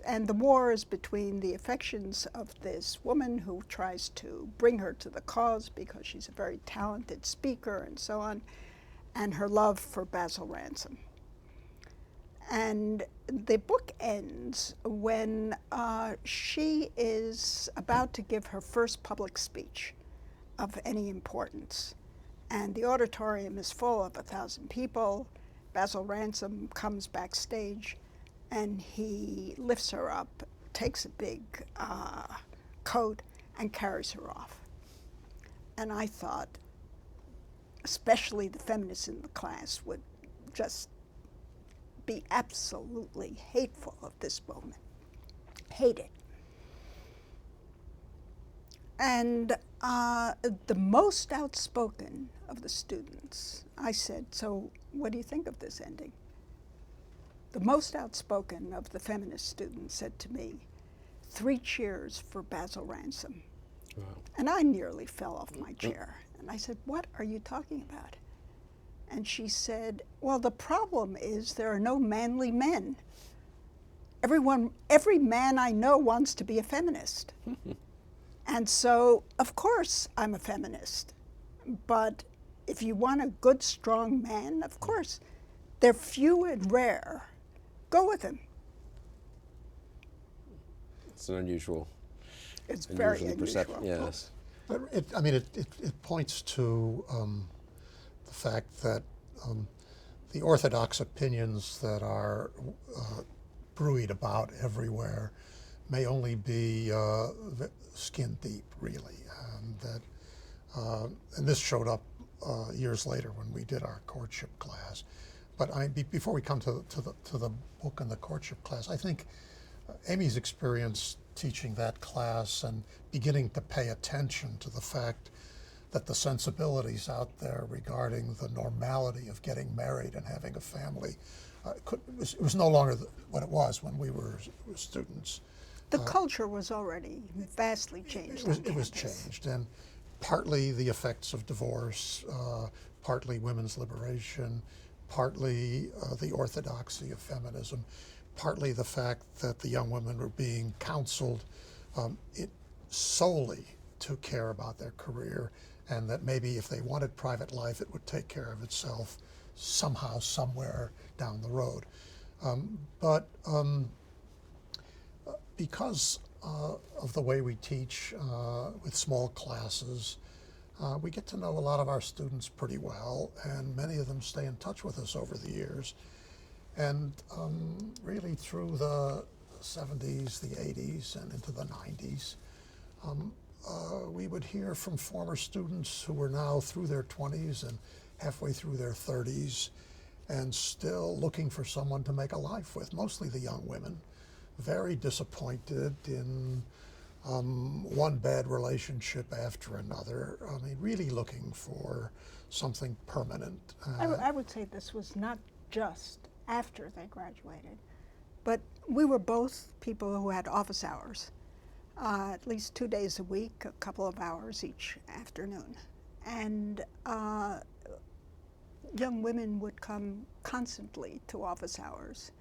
and the war is between the affections of this woman who tries to bring her to the cause because she's a very talented speaker and so on, and her love for Basil Ransom. And the book ends when she is about to give her first public speech of any importance. And the auditorium is full of 1,000 people. Basil Ransom comes backstage, and he lifts her up, takes a big coat, and carries her off. And I thought, especially the feminists in the class would just be absolutely hateful of this woman. Hate it. And the most outspoken of the students, I said, so what do you think of this ending? The most outspoken of the feminist students said to me, 3 cheers for Basil Ransom. Wow. And I nearly fell off my chair. And I said, what are you talking about? And she said, well, the problem is there are no manly men. Every man I know wants to be a feminist. And so, of course, I'm a feminist. But if you want a good, strong man, of course, they're few and rare. Go with him. It's an unusual. It's very unusual. Perception. Yes. But it points to the fact that the orthodox opinions that are bruited about everywhere may only be skin deep, really, and this showed up years later when we did our courtship class. But before we come to the book and the courtship class, I think Amy's experience teaching that class and beginning to pay attention to the fact that the sensibilities out there regarding the normality of getting married and having a family, it was no longer what it was when we were students. The culture was already vastly changed. It was changed, and partly the effects of divorce, partly women's liberation, partly the orthodoxy of feminism, partly the fact that the young women were being counseled solely to care about their career, and that maybe if they wanted private life, it would take care of itself somehow, somewhere down the road. Because of the way we teach with small classes, we get to know a lot of our students pretty well, and many of them stay in touch with us over the years. And really through the 70s, the 80s, and into the 90s, we would hear from former students who were now through their 20s and halfway through their 30s and still looking for someone to make a life with, mostly the young women, very disappointed in one bad relationship after another. I mean, really looking for something permanent. I would say this was not just after they graduated, but we were both people who had office hours, at least 2 days a week, a couple of hours each afternoon. And young women would come constantly to office hours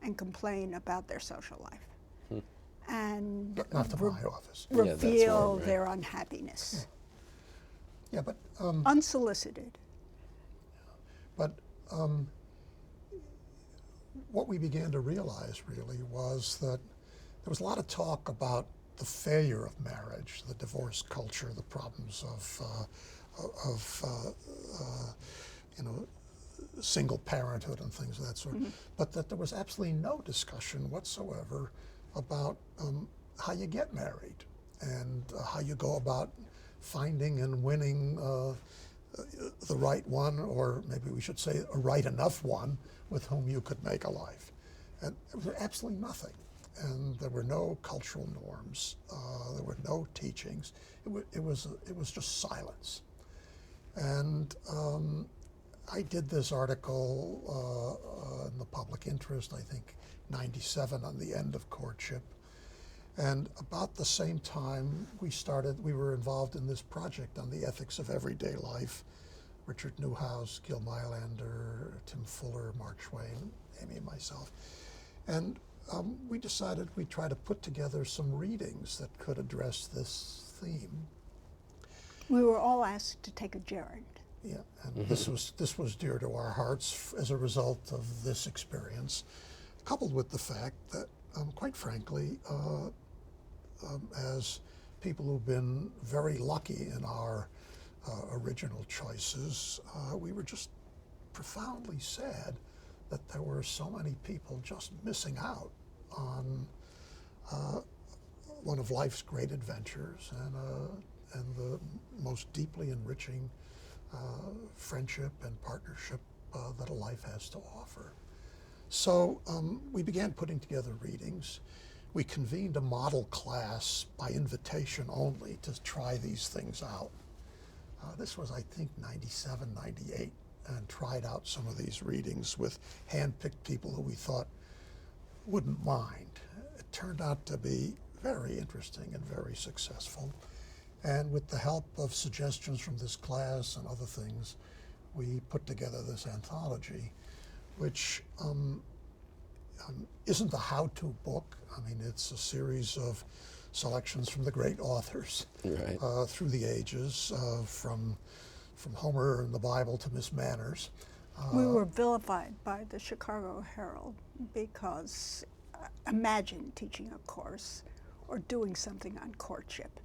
and complain about their social life. And not to my office. Reveal their unhappiness. Yeah, but unsolicited. But what we began to realize really was that there was a lot of talk about the failure of marriage, the divorce culture, the problems of single parenthood and things of that sort, but that there was absolutely no discussion whatsoever about how you get married and how you go about finding and winning the right one, or maybe we should say a right enough one with whom you could make a life. And there was absolutely nothing. And there were no cultural norms. There were no teachings. It was just silence. And I did this article in the Public Interest, I think, 97 on the end of Courtship. And about the same time we were involved in this project on the ethics of everyday life. Richard Newhouse, Gil Meilander, Tim Fuller, Mark Twain, Amy and myself. And we decided we'd try to put together some readings that could address this theme. We were all asked to take a gerund. Yeah, and this was dear to our hearts as a result of this experience, coupled with the fact that, quite frankly, as people who've been very lucky in our original choices, we were just profoundly sad that there were so many people just missing out on one of life's great adventures and the most deeply enriching friendship and partnership that a life has to offer. So we began putting together readings. We convened a model class by invitation only to try these things out. This was, I think, 97, 98, and tried out some of these readings with hand-picked people who we thought wouldn't mind. It turned out to be very interesting and very successful. And with the help of suggestions from this class and other things, we put together this anthology, which isn't a how-to book. I mean, it's a series of selections from the great authors through the ages, from Homer and the Bible to Miss Manners. We were vilified by the Chicago Herald because imagine teaching a course or doing something on courtship.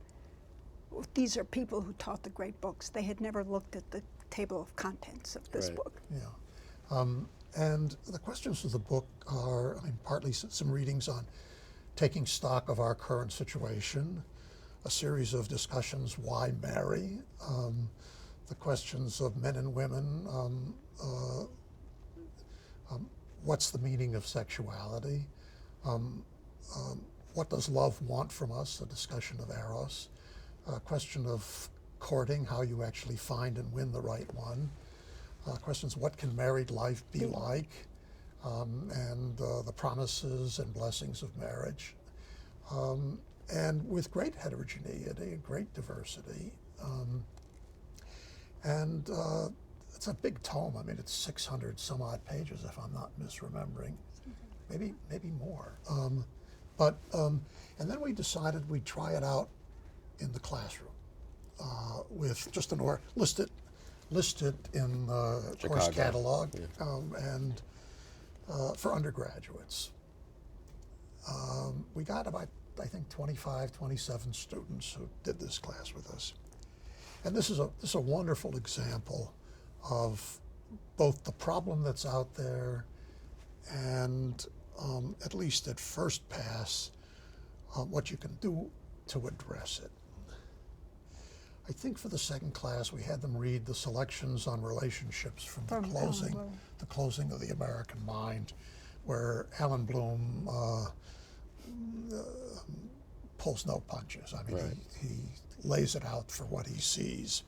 These are people who taught the great books. They had never looked at the table of contents of this book. Yeah. And the questions of the book are, I mean, partly some readings on taking stock of our current situation, a series of discussions, why marry, the questions of men and women, what's the meaning of sexuality, what does love want from us, a discussion of eros, a question of courting, how you actually find and win the right one, questions, what can married life be like, and the promises and blessings of marriage. And with great heterogeneity and great diversity. And it's a big tome. I mean, it's 600 some odd pages, if I'm not misremembering, maybe more. And then we decided we'd try it out in the classroom with just listed in the course catalog, and for undergraduates. We got about, I think, 25, 27 students who did this class with us. And this is a wonderful example of both the problem that's out there and, at least at first pass, what you can do to address it. I think for the second class, we had them read the selections on relationships from the closing of The American Mind, where Alan Bloom pulls no punches. I mean, he lays it out for what he sees.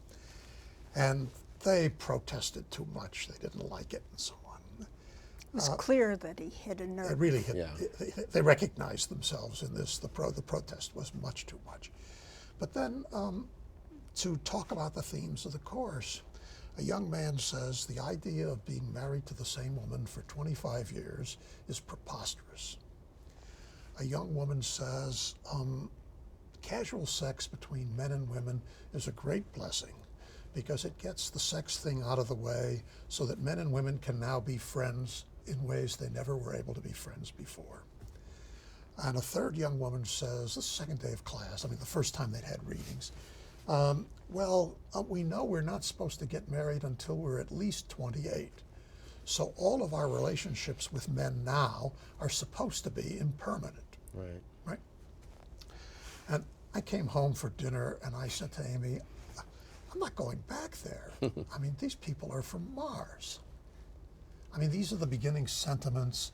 And they protested too much. They didn't like it and so on. It was clear that he hit a nerve. It really hit. They recognized themselves in this. The protest was much too much. But then to talk about the themes of the course, a young man says the idea of being married to the same woman for 25 years is preposterous. A young woman says casual sex between men and women is a great blessing because it gets the sex thing out of the way so that men and women can now be friends in ways they never were able to be friends before. And a third young woman says, the second day of class, I mean the first time they'd had readings, we know we're not supposed to get married until we're at least 28. So all of our relationships with men now are supposed to be impermanent. Right? And I came home for dinner and I said to Amy, I'm not going back there. I mean, these people are from Mars. I mean, these are the beginning sentiments.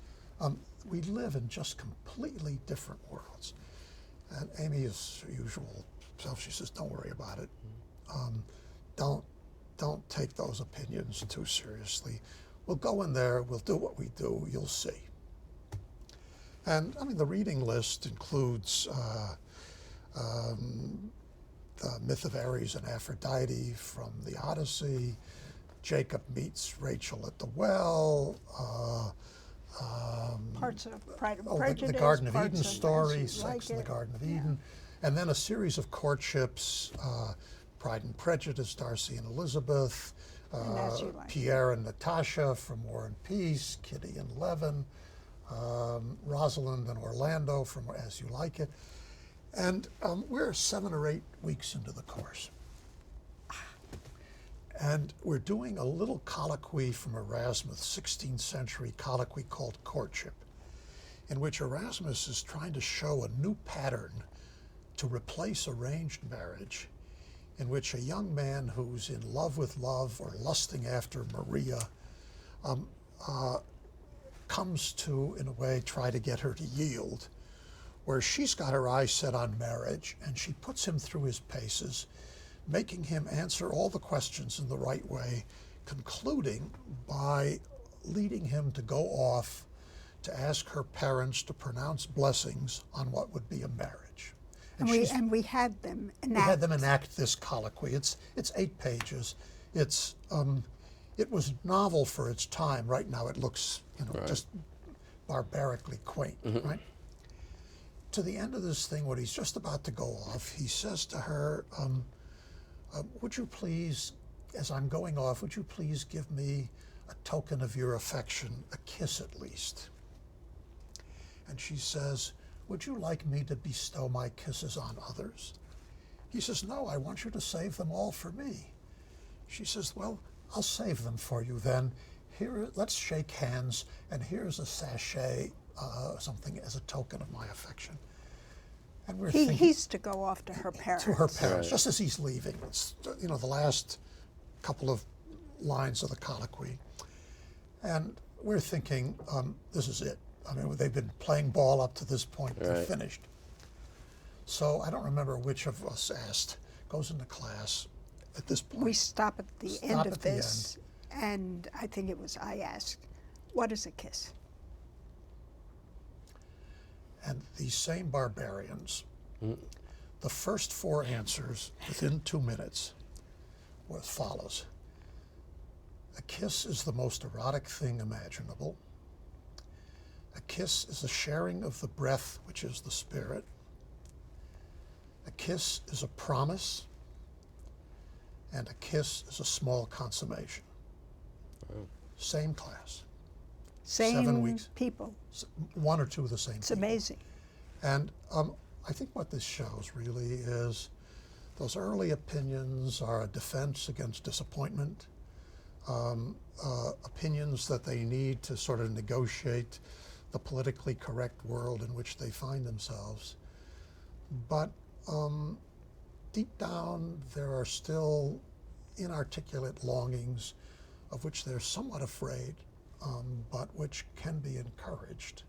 We live in just completely different worlds. And Amy is her usual self. She says, don't worry about it. Don't take those opinions too seriously. We'll go in there, we'll do what we do, you'll see. And I mean, the reading list includes the myth of Ares and Aphrodite from the Odyssey, Jacob meets Rachel at the well, parts of Pride and Prejudice, the Garden of Eden story, Sex in the Garden of Eden, and then a series of courtships, Pride and Prejudice, Darcy and Elizabeth, Pierre and Natasha from War and Peace, Kitty and Levin, Rosalind and Orlando from As You Like It. And we're 7 or 8 weeks into the course. And we're doing a little colloquy from Erasmus, 16th century colloquy called Courtship, in which Erasmus is trying to show a new pattern to replace arranged marriage, in which a young man who's in love with love or lusting after Maria comes to, in a way, try to get her to yield, where she's got her eyes set on marriage and she puts him through his paces, making him answer all the questions in the right way, concluding by leading him to go off to ask her parents to pronounce blessings on what would be a marriage. And we had them enact. We had them enact this colloquy. It's 8 pages. It was novel for its time. Right now it looks, just barbarically quaint, right? To the end of this thing, when he's just about to go off, he says to her, would you please, as I'm going off, would you please give me a token of your affection, a kiss at least? And she says, would you like me to bestow my kisses on others? He says, no, I want you to save them all for me. She says, well, I'll save them for you then. here, let's shake hands, and here's a sachet, something as a token of my affection. And we're thinking, he's to go off to her parents. to her parents, Right. just as he's leaving. It's, you know, the last couple of lines of the colloquy. And we're thinking, this is it. I mean, they've been playing ball up to this point. They're Right. finished. So I don't remember which of us asked, goes into class at this point. We stop at the Stop end at of the this, and I think it was I asked, what is a kiss? And these same barbarians, the first 4 answers within 2 minutes were as follows. A kiss is the most erotic thing imaginable. A kiss is a sharing of the breath, which is the spirit. A kiss is a promise. And a kiss is a small consummation. Same class. 7 Same weeks. people. 1 or 2 of the same It's people. amazing. And I think what this shows really is those early opinions are a defense against disappointment, opinions that they need to sort of negotiate the politically correct world in which they find themselves. But deep down, there are still inarticulate longings of which they're somewhat afraid, but which can be encouraged.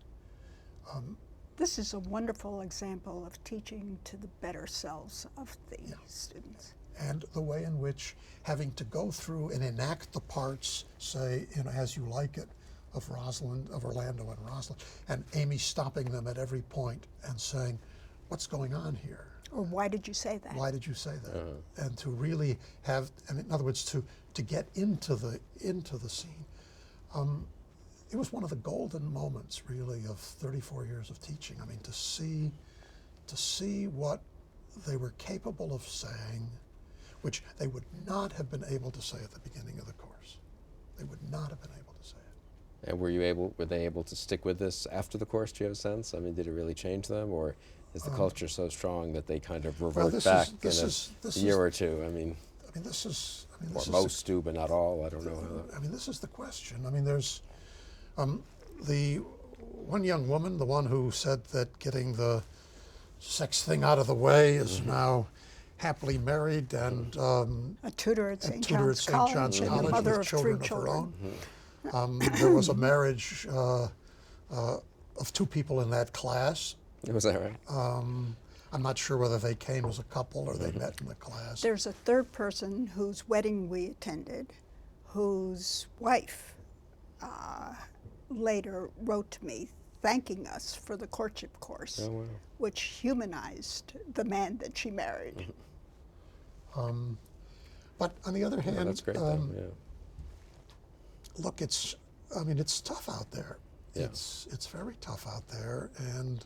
This is a wonderful example of teaching to the better selves of the students. And the way in which having to go through and enact the parts, say, in As You Like It, of Rosalind, of Orlando and Rosalind, and Amy stopping them at every point and saying, what's going on here? Or why did you say that? Why did you say that? And to really have, and in other words, to get into the scene. It was one of the golden moments, really, of 34 years of teaching. I mean, to see what they were capable of saying, which they would not have been able to say at the beginning of the course. They would not have been able to say it. And were they able to stick with this after the course? Do you have a sense? I mean, did it really change them, or is the culture so strong that they kind of revert back in a year or two? I mean, this is or most do, but not all. I don't know how. I mean, this is the question. I mean, there's the one young woman, the one who said that getting the sex thing out of the way is now happily married and A tutor at St. tutor at John's St. John's College and the College mother with of children 3 of her children. own. There was a marriage of 2 people in that class. Was that right? I'm not sure whether they came as a couple or they met in the class. There's a 3rd person whose wedding we attended, whose wife later wrote to me thanking us for the courtship course, Oh, wow. which humanized the man that she married. But on the other hand, No, that's great, though. Yeah. look, it's tough out there. Yeah. It's very tough out there, and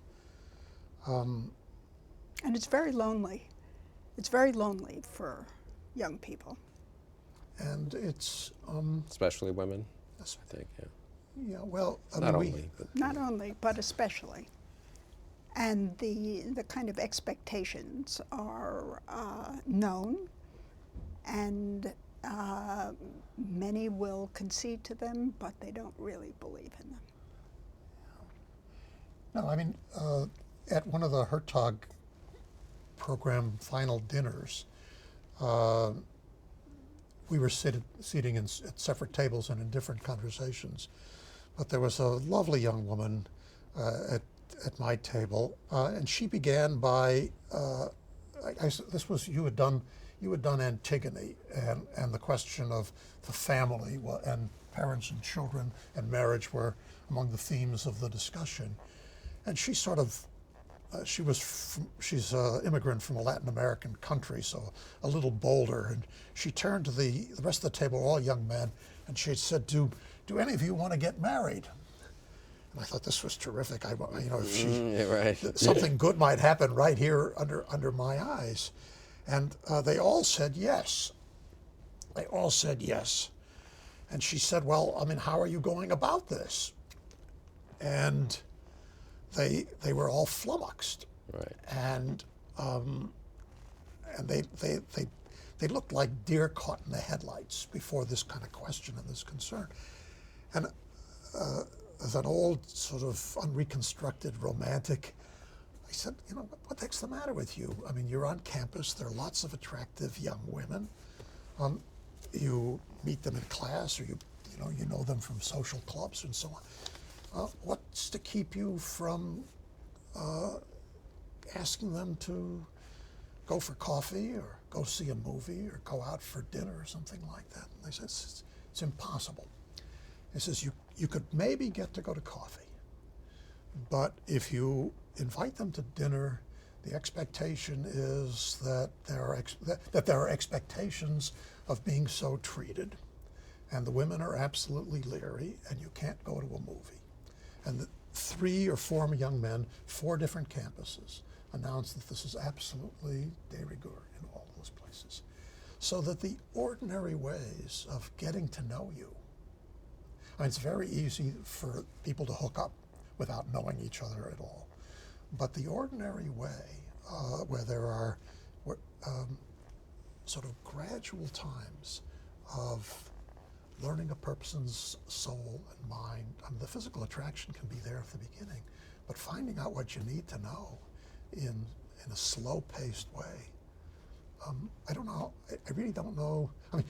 And it's very lonely. It's very lonely for young people. it's Especially women, that's- I think. Yeah. yeah. Well, I Not mean, only, but Not only, but especially. And the kind of expectations are known, and many will concede to them, but they don't really believe in them. no, I mean, at one of the Hertog program final dinners, we were sitting at separate tables and in different conversations, but there was a lovely young woman at my table, and she began by, this was, you had done Antigone, and the question of the family and parents and children and marriage were among the themes of the discussion. And she sort of, she's an immigrant from a Latin American country, so a little bolder. And she turned to the rest of the table, all young men, and she said, "Do any of you want to get married?" And I thought this was terrific. If she, yeah, right. something good might happen right here under my eyes. And they all said yes. They all said yes. And she said, "Well, I mean, how are you going about this?" And they were all flummoxed, Right. and they looked like deer caught in the headlights before this kind of question and this concern. And as an old sort of unreconstructed romantic, I said, you know, what the heck's the matter with you? I mean, you're on campus. There are lots of attractive young women. You meet them in class, or you know them from social clubs and so on. What's to keep you from asking them to go for coffee or go see a movie or go out for dinner or something like that? And they said, it's impossible. He says, you could maybe get to go to coffee, but if you invite them to dinner, the expectation is that there are expectations of being so treated, and the women are absolutely leery, and you can't go to a movie. And the 3 or 4 young men, 4 different campuses, announced that this is absolutely de rigueur in all those places. So that the ordinary ways of getting to know you, I mean, it's very easy for people to hook up without knowing each other at all. But the ordinary way, where there are sort of gradual times of learning a person's soul and mind, I mean, the physical attraction can be there at the beginning, but finding out what you need to know in a slow-paced way, I don't know, I really don't know. I mean,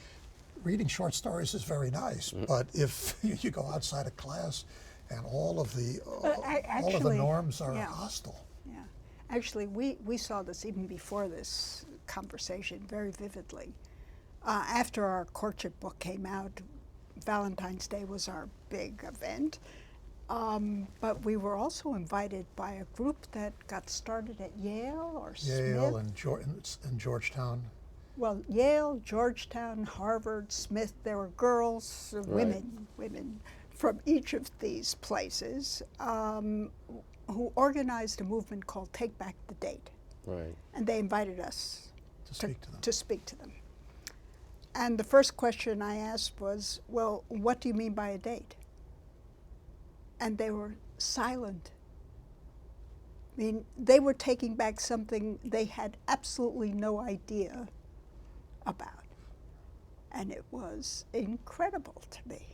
reading short stories is very nice, but if you go outside of class and all of the norms are hostile. Yeah, actually, we saw this even before this conversation very vividly. After our Courtship book came out, Valentine's Day was our big event, but we were also invited by a group that got started at Yale or Yale Smith. and Georgetown. Well, Yale, Georgetown, Harvard, Smith, there were girls, women from each of these places who organized a movement called Take Back the Date. Right. And they invited us to speak to them. And the first question I asked was, well, what do you mean by a date? And they were silent. I mean, they were taking back something they had absolutely no idea about. And it was incredible to me.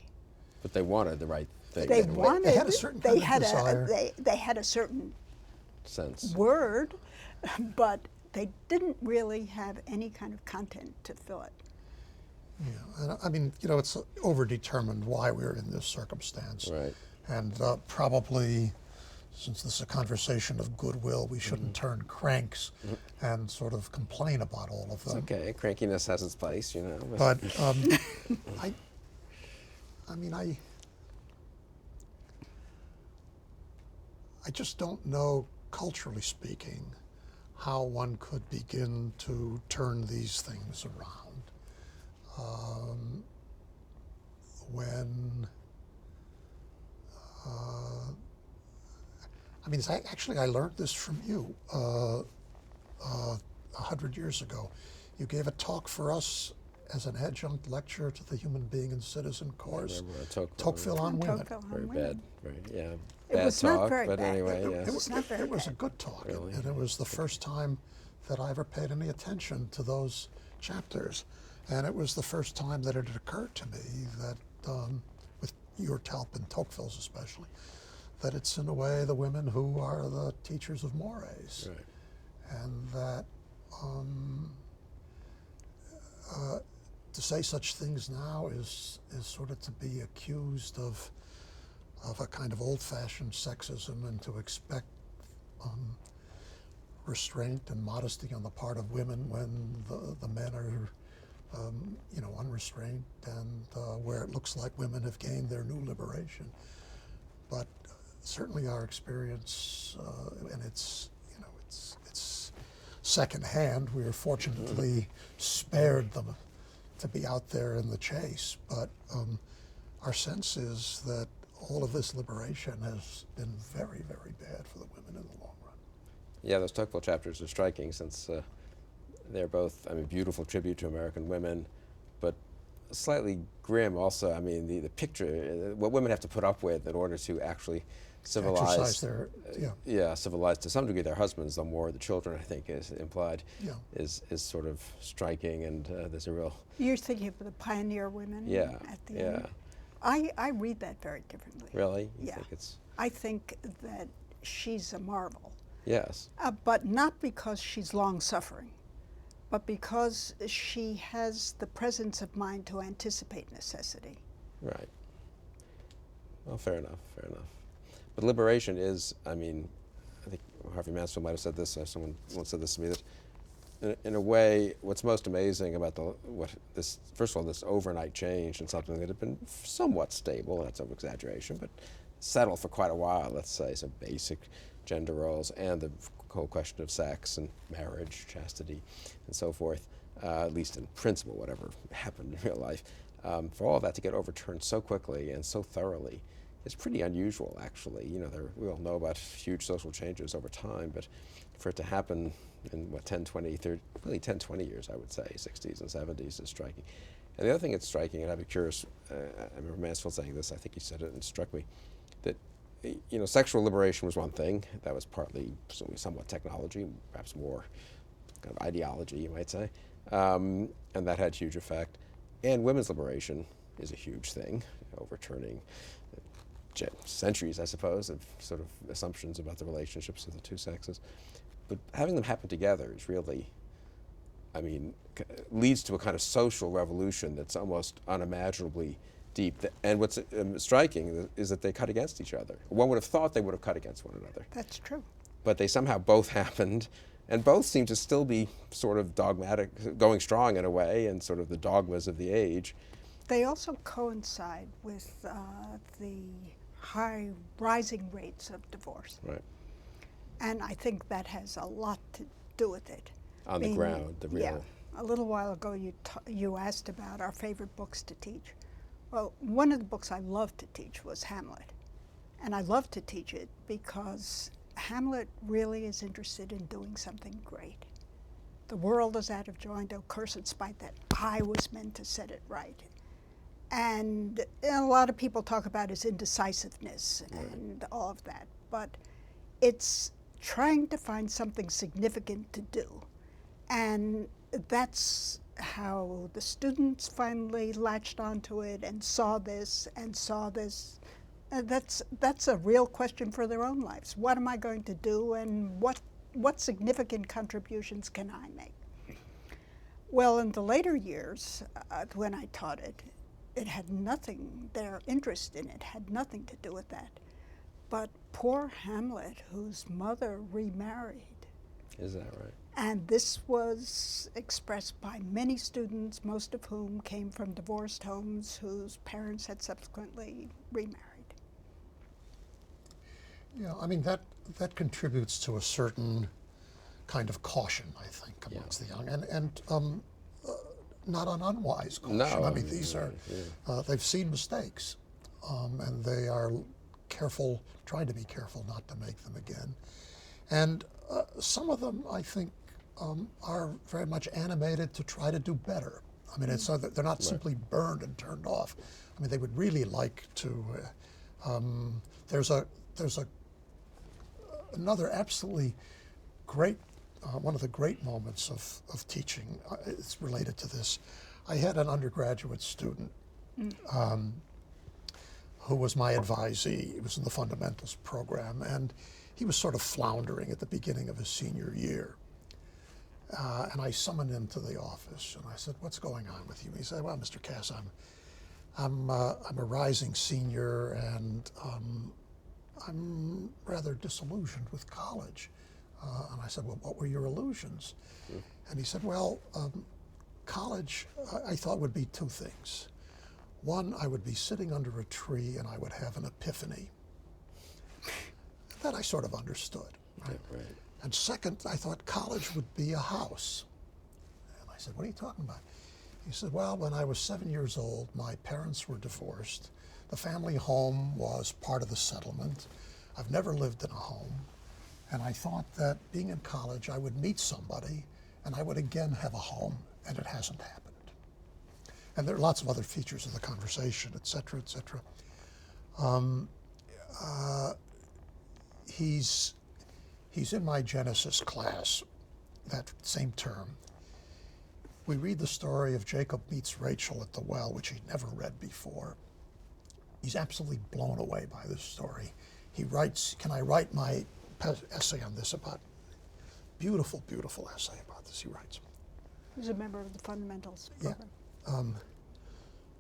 But they wanted the right thing. They anyway. wanted, they had a certain kind of desire. They had a certain sense. word, but they didn't really have any kind of content to fill it. Yeah, and I mean, you know, it's overdetermined why we're in this circumstance. Right. And probably, since this is a conversation of goodwill, we shouldn't turn cranks and sort of complain about all of them. It's okay. Crankiness has its place, you know. But I just don't know, culturally speaking, how one could begin to turn these things around. I learned this from you 100 years ago. You gave a talk for us as an adjunct lecturer to the Human Being and Citizen course, Tocqueville on Women. Very bad, It bad was talk, not very but bad. anyway, It was not very It was a bad. good talk, Really? and it was the first time that I ever paid any attention to those chapters. And it was the first time that it had occurred to me that, with your help and Tocqueville's especially, that it's in a way the women who are the teachers of mores. Right. And that to say such things now is sort of to be accused of a kind of old-fashioned sexism, and to expect restraint and modesty on the part of women when the men are unrestrained, and where it looks like women have gained their new liberation. But certainly our experience, and it's secondhand. We are fortunately spared them to be out there in the chase. But our sense is that all of this liberation has been very, very bad for the women in the long run. Yeah, those Tocqueville chapters are striking, since they're both, beautiful tribute to American women, but slightly grim also. I mean, the picture, what women have to put up with in order to actually civilize civilize to some degree their husbands, though more the children, I think, is implied, is sort of striking, and there's a real... You're thinking of the pioneer women at the end? I read that very differently. Really? You Yeah. think it's... I think that she's a marvel. Yes. But not because she's long-suffering, but because she has the presence of mind to anticipate necessity. Right. Well, fair enough, fair enough. But liberation is, I mean, I think Harvey Mansfield might have said this, or someone once said this to me, that in a way, what's most amazing about first of all, this overnight change in something that had been somewhat stable, that's an exaggeration, but settled for quite a while, let's say, some basic gender roles and the whole question of sex and marriage, chastity, and so forth, at least in principle, whatever happened in real life, for all of that to get overturned so quickly and so thoroughly is pretty unusual, actually. You know, we all know about huge social changes over time, but for it to happen in, 10, 20, 30, really 10, 20 years, I would say, 60s and 70s is striking. And the other thing that's striking, and I'd be curious, I remember Mansfield saying this, I think he said it and it struck me, that sexual liberation was one thing. That was partly somewhat technology, perhaps more kind of ideology, you might say. And that had huge effect. And women's liberation is a huge thing, overturning centuries, I suppose, of sort of assumptions about the relationships of the two sexes. But having them happen together is really, I mean, leads to a kind of social revolution that's almost unimaginably deep. And what's striking is that they cut against each other. One would have thought they would have cut against one another. That's true. But they somehow both happened, and both seem to still be sort of dogmatic, going strong in a way, and sort of the dogmas of the age. They also coincide with the high rising rates of divorce. Right. And I think that has a lot to do with it. On the ground, the real... Yeah. A little while ago you asked about our favorite books to teach. Well, one of the books I loved to teach was Hamlet. And I loved to teach it because Hamlet really is interested in doing something great. The world is out of joint, oh cursed spite that I was meant to set it right. And a lot of people talk about his indecisiveness and all of that, but it's trying to find something significant to do. And that's how the students finally latched onto it and saw this and saw this. That's a real question for their own lives. What am I going to do, and what significant contributions can I make? Well, in the later years, when I taught it, it had nothing, their interest in it had nothing to do with that. But poor Hamlet, whose mother remarried. Is that right? And this was expressed by many students, most of whom came from divorced homes whose parents had subsequently remarried. Yeah, I mean, that contributes to a certain kind of caution, I think, amongst the young, and not an unwise caution. No, I mean, these are, they've seen mistakes, and they are careful, trying to be careful not to make them again. And some of them, I think, are very much animated to try to do better. I mean, it's they're not simply burned and turned off. I mean, they would really like to. There's another absolutely great, one of the great moments of teaching. It's related to this. I had an undergraduate student who was my advisee. He was in the fundamentals program, and he was sort of floundering at the beginning of his senior year. And I summoned him to the office, and I said, "What's going on with you?" He said, "Well, Mr. Kass, I'm a rising senior, and I'm rather disillusioned with college." And I said, "Well, what were your illusions?" And he said, "Well, college, I thought would be two things. One, I would be sitting under a tree and I would have an epiphany." That I sort of understood. Right? Right. And second, I thought college would be a house. And I said, "What are you talking about?" He said, "Well, when I was 7 years old, my parents were divorced. The family home was part of the settlement. I've never lived in a home. And I thought that being in college, I would meet somebody and I would again have a home, and it hasn't happened." And there are lots of other features of the conversation, et cetera, et cetera. He's in my Genesis class that same term. We read the story of Jacob meets Rachel at the well, which he'd never read before. He's absolutely blown away by this story. He writes, "Can I write my essay on this?" About beautiful, beautiful essay about this. He writes. He's a member of the Fundamentals program. Yeah.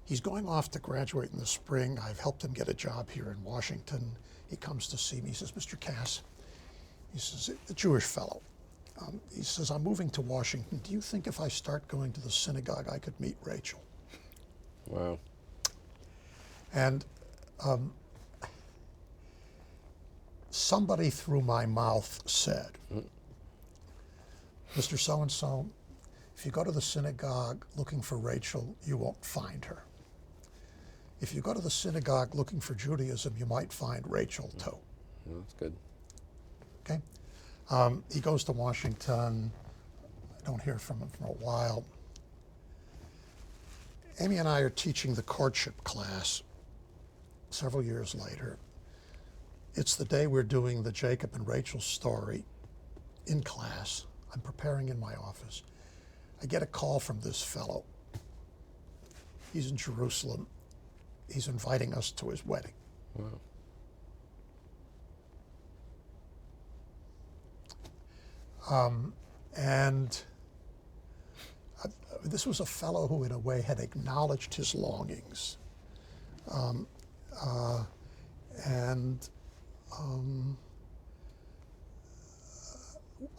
He's going off to graduate in the spring. I've helped him get a job here in Washington. He comes to see me. He says, "Mr. Kass," he says, a Jewish fellow. He says, "I'm moving to Washington. Do you think if I start going to the synagogue, I could meet Rachel?" Wow. And somebody through my mouth said, "Mr. So-and-so, if you go to the synagogue looking for Rachel, you won't find her. If you go to the synagogue looking for Judaism, you might find Rachel too." Well, that's good. Okay? He goes to Washington. I don't hear from him for a while. Amy and I are teaching the Courtship class several years later. It's the day we're doing the Jacob and Rachel story in class. I'm preparing in my office. I get a call from this fellow. He's in Jerusalem. He's inviting us to his wedding. Wow. And this was a fellow who, in a way, had acknowledged his longings.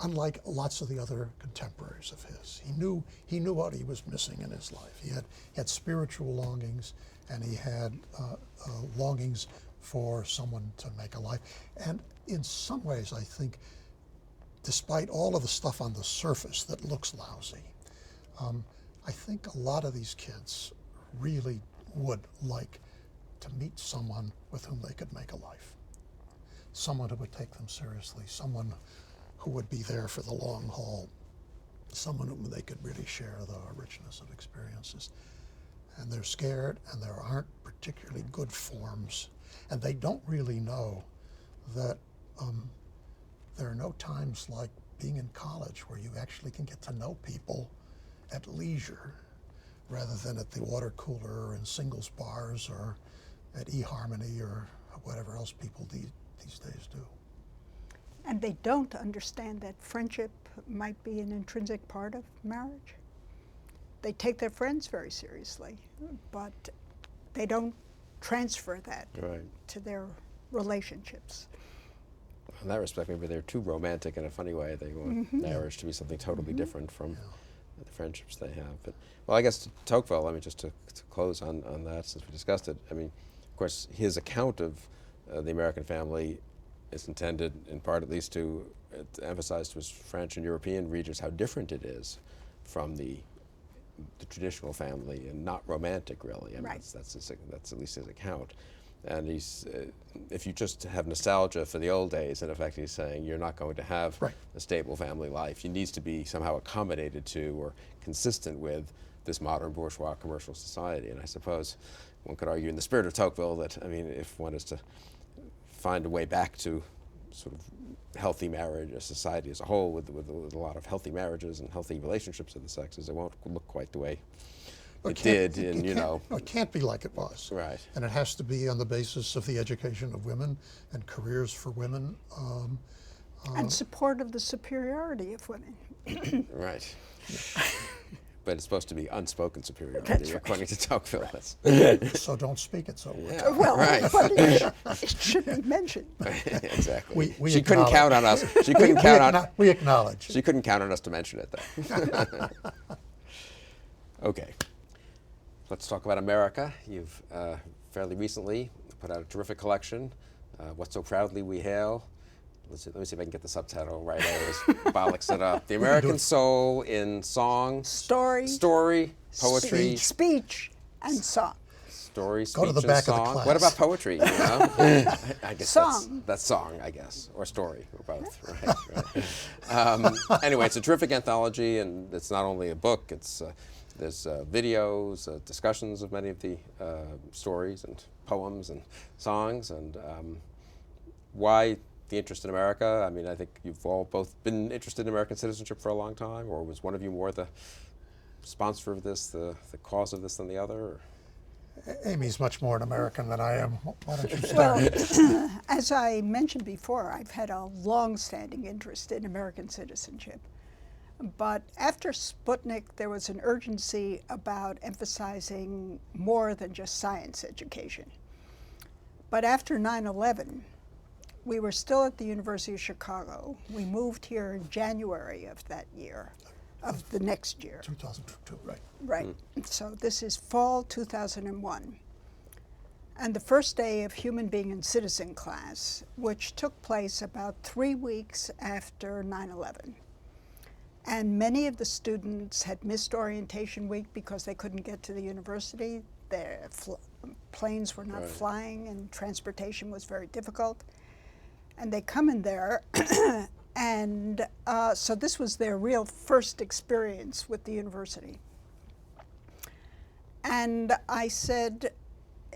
Unlike lots of the other contemporaries of his, he knew what he was missing in his life. He had spiritual longings, and he had longings for someone to make a life. And in some ways, I think, despite all of the stuff on the surface that looks lousy, I think a lot of these kids really would like to meet someone with whom they could make a life. Someone who would take them seriously, someone who would be there for the long haul, someone whom they could really share the richness of experiences. And they're scared, and there aren't particularly good forms, and they don't really know that there are no times like being in college where you actually can get to know people at leisure rather than at the water cooler or in singles bars or at eHarmony or whatever else people these days do. And they don't understand that friendship might be an intrinsic part of marriage. They take their friends very seriously, but they don't transfer that to their relationships. In that respect, maybe they're too romantic in a funny way. They want marriage to be something totally different from the friendships they have. But, well, I guess Tocqueville, I mean, just to close on that, since we discussed it, I mean, of course, his account of the American family is intended, in part at least, to emphasize to his French and European readers how different it is from the traditional family and not romantic, really. I mean, that's at least his account. And he's, if you just have nostalgia for the old days, in effect, he's saying you're not going to have a stable family life. It needs to be somehow accommodated to or consistent with this modern bourgeois commercial society. And I suppose one could argue in the spirit of Tocqueville that, I mean, if one is to find a way back to sort of healthy marriage, a society as a whole with a lot of healthy marriages and healthy relationships of the sexes, it won't look quite the way it did, and you know. No, it can't be like it was. Right. And it has to be on the basis of the education of women and careers for women. And support of the superiority of women. Right. But it's supposed to be unspoken superiority, That's according to Tocqueville. So don't speak it so well. Yeah, Well, right. but it should be mentioned. Exactly. We She couldn't count on us. She couldn't count on. We acknowledge. She couldn't count on us to mention it, though. Okay. Let's talk about America. You've fairly recently put out a terrific collection, What So Proudly We Hail. Let me see if I can get the subtitle right. I always bollocks it up. The American Soul in Song, Story, Poetry, speech, and song. Story, speech, Go to the back and of the song. class. What about poetry? You know? I guess Song. that's song, I guess, or story, or both. Right. Anyway, it's a terrific anthology, and it's not only a book. It's there's videos, discussions of many of the stories and poems and songs, and why the interest in America. I mean, I think you've all both been interested in American citizenship for a long time, or was one of you more the sponsor of this, the cause of this than the other? Or? Amy's much more an American than I am. Why don't you Well, start? as I mentioned before, I've had a long-standing interest in American citizenship. But after Sputnik, there was an urgency about emphasizing more than just science education. But after 9/11, we were still at the University of Chicago. We moved here in January of that year, of the next year. 2002, right. Right. So this is fall 2001. And the first day of Human Being and Citizen class, which took place about 3 weeks after 9/11. And many of the students had missed orientation week because they couldn't get to the university. Their planes were not flying and transportation was very difficult. And they come in there and so this was their real first experience with the university. And I said,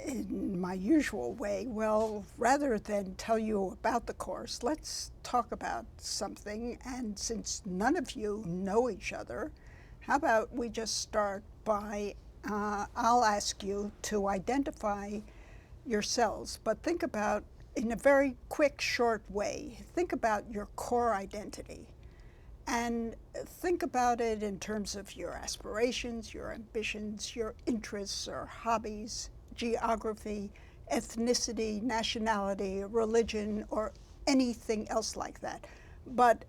in my usual way, well, rather than tell you about the course, let's talk about something. And since none of you know each other, how about we just start by, I'll ask you to identify yourselves, but think about, in a very quick, short way, think about your core identity. And think about it in terms of your aspirations, your ambitions, your interests or hobbies, geography, ethnicity, nationality, religion, or anything else like that. But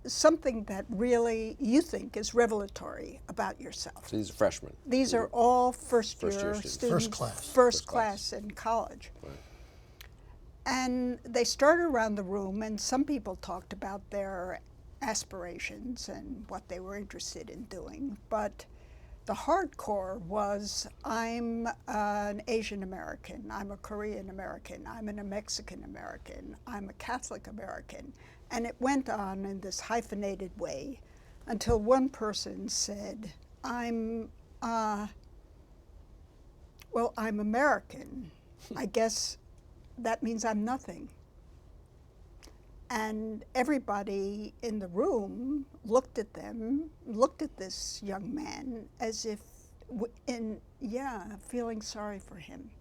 something that really you think is revelatory about yourself. So these are freshmen. These are all first-year students. students, First class. first class in college. Right. And they started around the room, and some people talked about their aspirations and what they were interested in doing. But the hardcore was, I'm an Asian American, I'm a Korean American, I'm a Mexican American, I'm a Catholic American. And it went on in this hyphenated way until one person said, I'm American. I guess that means I'm nothing. And everybody in the room looked at them, looked at this young man as if, feeling sorry for him.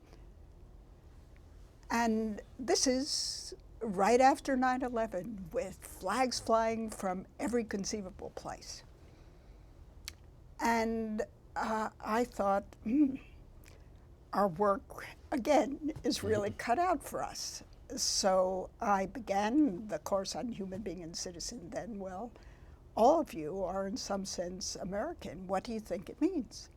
And this is right after 9/11, with flags flying from every conceivable place. And I thought, our work, again, is really cut out for us. So I began the course on Human Being and Citizen then. Well, all of you are in some sense American. What do you think it means?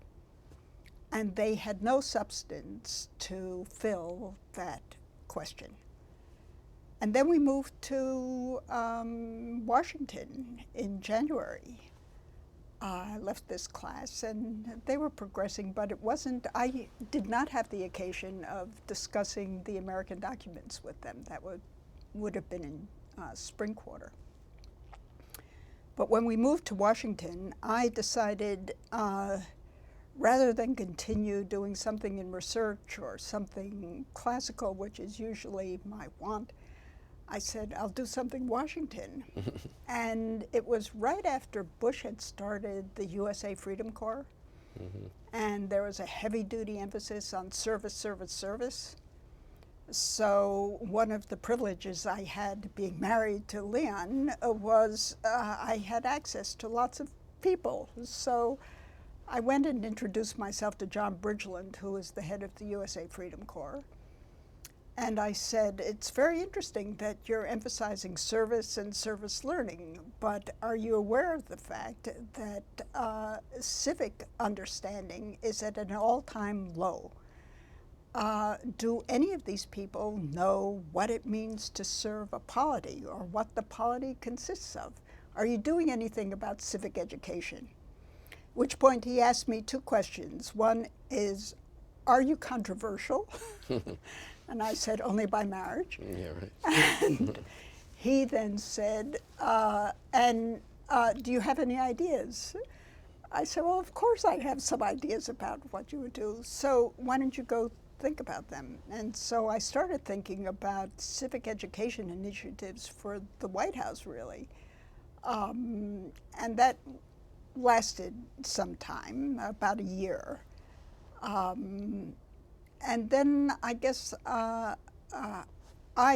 And they had no substance to fill that question. And then we moved to Washington in January. I left this class and they were progressing, but it wasn't, I did not have the occasion of discussing the American documents with them. That would have been in spring quarter. But when we moved to Washington, I decided rather than continue doing something in research or something classical, which is usually my want, I said, I'll do something Washington. And it was right after Bush had started the USA Freedom Corps. And there was a heavy-duty emphasis on service, service, service. So one of the privileges I had being married to Leon was I had access to lots of people. So I went and introduced myself to John Bridgeland, who was the head of the USA Freedom Corps. And I said, it's very interesting that you're emphasizing service and service learning, but are you aware of the fact that civic understanding is at an all-time low? Do any of these people know what it means to serve a polity or what the polity consists of? Are you doing anything about civic education? Which point he asked me two questions. One is, are you controversial? And I said, only by marriage. Yeah, right. And he then said, do you have any ideas? I said, well, of course I have some ideas about what you would do. So why don't you go think about them? And so I started thinking about civic education initiatives for the White House, really. And that lasted some time, about a year. And then I guess I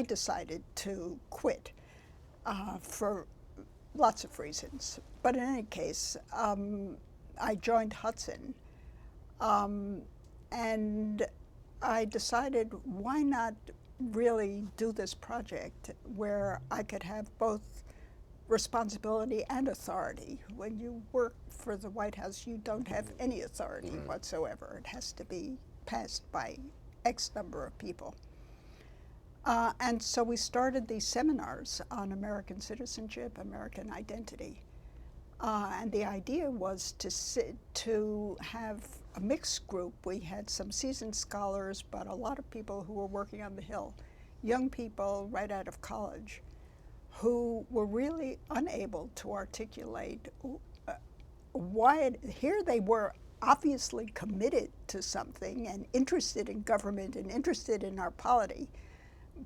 decided to quit for lots of reasons. But in any case, I joined Hudson, and I decided why not really do this project where I could have both responsibility and authority. When you work for the White House, you don't have any authority whatsoever. It has to be passed by X number of people. And so we started these seminars on American citizenship, American identity. And the idea was to have a mixed group. We had some seasoned scholars, but a lot of people who were working on the Hill, young people right out of college, who were really unable to articulate why here they were obviously committed to something and interested in government and interested in our polity,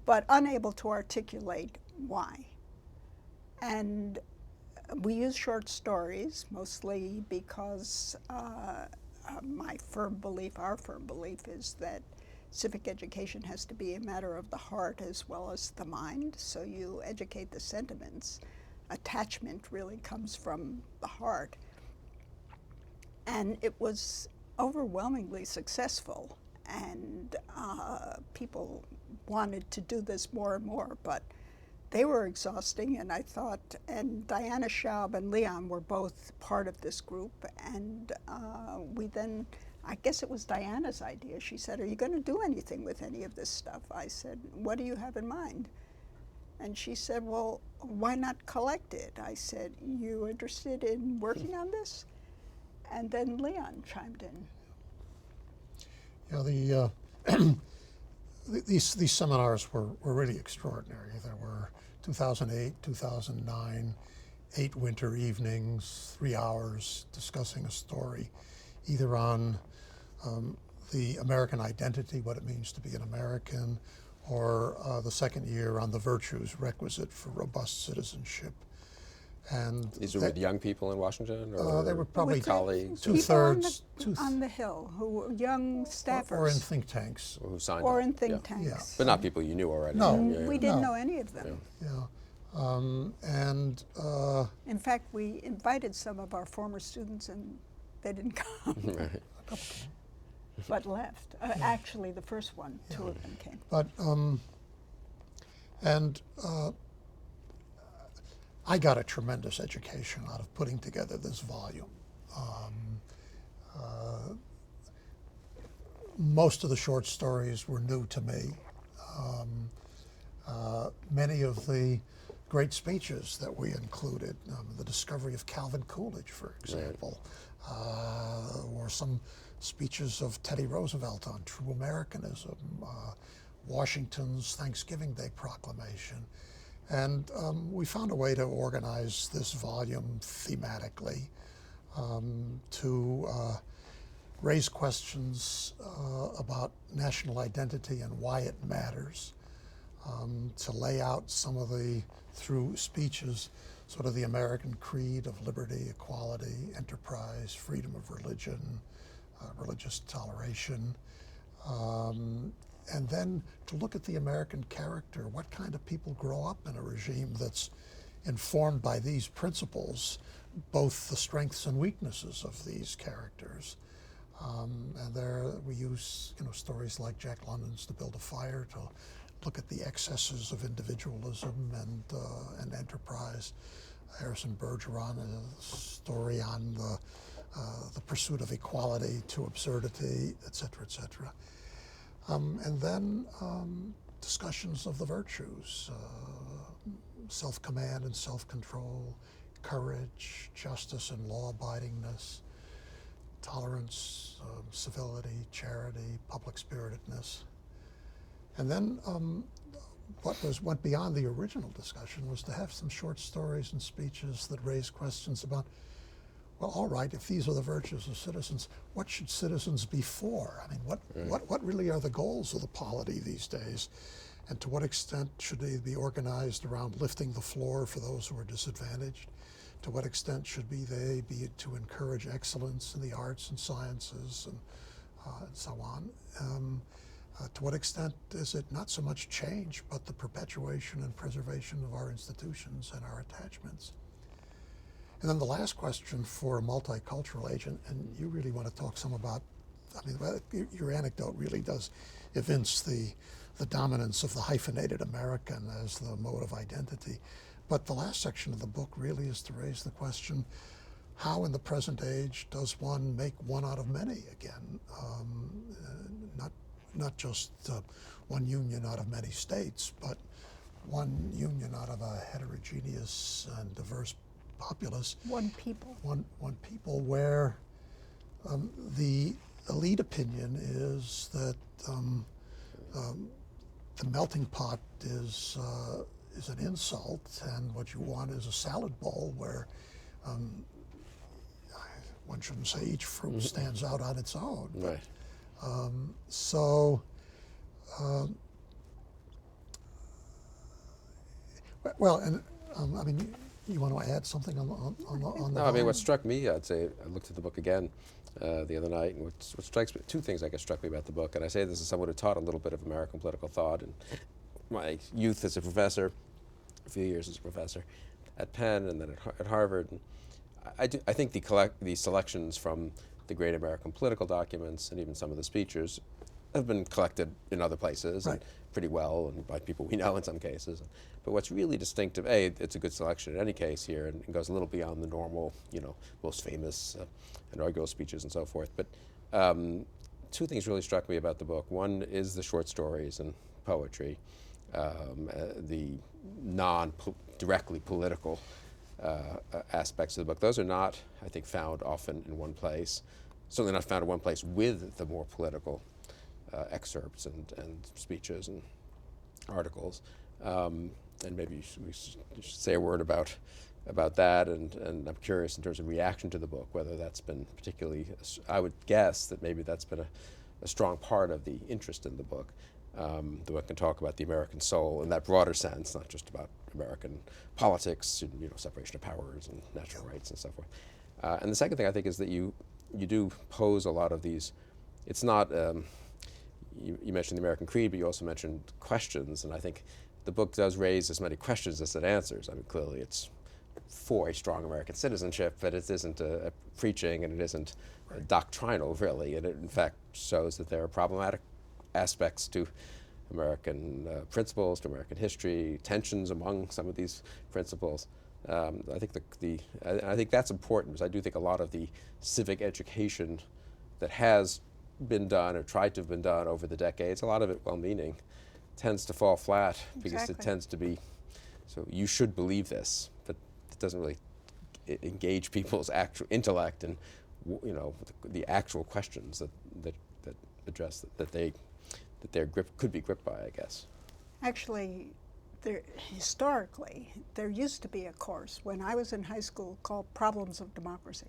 but unable to articulate why. And we use short stories, mostly because our firm belief is that civic education has to be a matter of the heart as well as the mind, so you educate the sentiments. Attachment really comes from the heart. And it was overwhelmingly successful, and people wanted to do this more and more, but they were exhausting, and I thought, and Diana Schaub and Leon were both part of this group, and we then, I guess it was Diana's idea. She said, "Are you going to do anything with any of this stuff?" I said, "What do you have in mind?" And she said, "Well, why not collect it?" I said, "You interested in working on this?" And then Leon chimed in. Yeah, these seminars were really extraordinary. There were 2008, 2009, 8 winter evenings, 3 hours discussing a story, either on the American identity, what it means to be an American, or the second year on the virtues requisite for robust citizenship. And these were with young people in Washington, or they were probably colleagues, two-thirds on the Hill, who were young staffers, or in think tanks, who signed or up. in think tanks, but not people you knew already. No, we didn't know any of them. And in fact, we invited some of our former students, and they didn't come. Right. But left. Actually, the first one, 2 of them came. But I got a tremendous education out of putting together this volume. Most of the short stories were new to me. Many of the great speeches that we included, the discovery of Calvin Coolidge, for example, or some speeches of Teddy Roosevelt on true Americanism, Washington's Thanksgiving Day proclamation. And we found a way to organize this volume thematically to raise questions about national identity and why it matters, to lay out some of the, through speeches, sort of the American creed of liberty, equality, enterprise, freedom of religion, religious toleration, and then to look at the American character. What kind of people grow up in a regime that's informed by these principles, both the strengths and weaknesses of these characters? And there we use stories like Jack London's To Build a Fire to look at the excesses of individualism and enterprise. Harrison Bergeron, a story on the pursuit of equality to absurdity, et cetera, et cetera. And then discussions of the virtues, self-command and self-control, courage, justice and law-abidingness, tolerance, civility, charity, public-spiritedness. And then what went beyond the original discussion was to have some short stories and speeches that raised questions about, well, all right, if these are the virtues of citizens, what should citizens be for? I mean, what really are the goals of the polity these days? And to what extent should they be organized around lifting the floor for those who are disadvantaged? To what extent should they be to encourage excellence in the arts and sciences and and so on. To what extent is it not so much change, but the perpetuation and preservation of our institutions and our attachments? And then the last question for a multicultural agent, and you really want to talk some about, I mean, your anecdote really does evince the dominance of the hyphenated American as the mode of identity. But the last section of the book really is to raise the question, how in the present age does one make one out of many again? Not just one union out of many states, but one union out of a heterogeneous and diverse populace. One people. One people where the elite opinion is that the melting pot is an insult, and what you want is a salad bowl where one shouldn't say each fruit stands out on its own. Right. Well, and I mean, you want to add something on the No, I mean, what struck me, I'd say, I looked at the book again the other night, and what strikes me, two things I guess struck me about the book, and I say this as someone who taught a little bit of American political thought in my youth as a professor, a few years as a professor at Penn and then at Harvard. And I think the selections from the great American political documents and even some of the speeches have been collected in other places, right, and pretty well, and by people we know in some cases. But what's really distinctive, it's a good selection in any case here, and it goes a little beyond the normal, most famous inaugural speeches and so forth. But two things really struck me about the book. One is the short stories and poetry, the non-directly political aspects of the book. Those are not, I think, found often in one place. Certainly not found in one place with the more political excerpts and speeches and articles. And maybe we should say a word about that, and I'm curious in terms of reaction to the book, whether that's been particularly, I would guess that maybe that's been a strong part of the interest in the book. The book can talk about the American soul in that broader sense, not just about American politics, separation of powers and natural rights and so forth. And the second thing I think is that you do pose a lot of these, it's not, you mentioned the American Creed, but you also mentioned questions, and I think the book does raise as many questions as it answers. I mean, clearly it's for a strong American citizenship, but it isn't a preaching, and it isn't doctrinal, really, and it in fact shows that there are problematic aspects to American principles, to American history, tensions among some of these principles. I think I think that's important, because I do think a lot of the civic education that has been done or tried to have been done over the decades, a lot of it well-meaning, tends to fall flat because it tends to be, so you should believe this, but it doesn't really engage people's actual intellect and the actual questions that address that their grip could be gripped by, I guess. Actually, historically, there used to be a course when I was in high school called Problems of Democracy,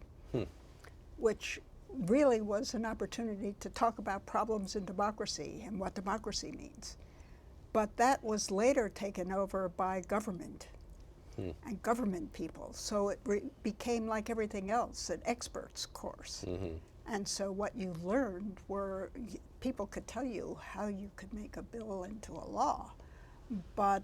which really was an opportunity to talk about problems in democracy and what democracy means. But that was later taken over by government and government people. So it became like everything else, an experts course. And so what you learned were, people could tell you how you could make a bill into a law, but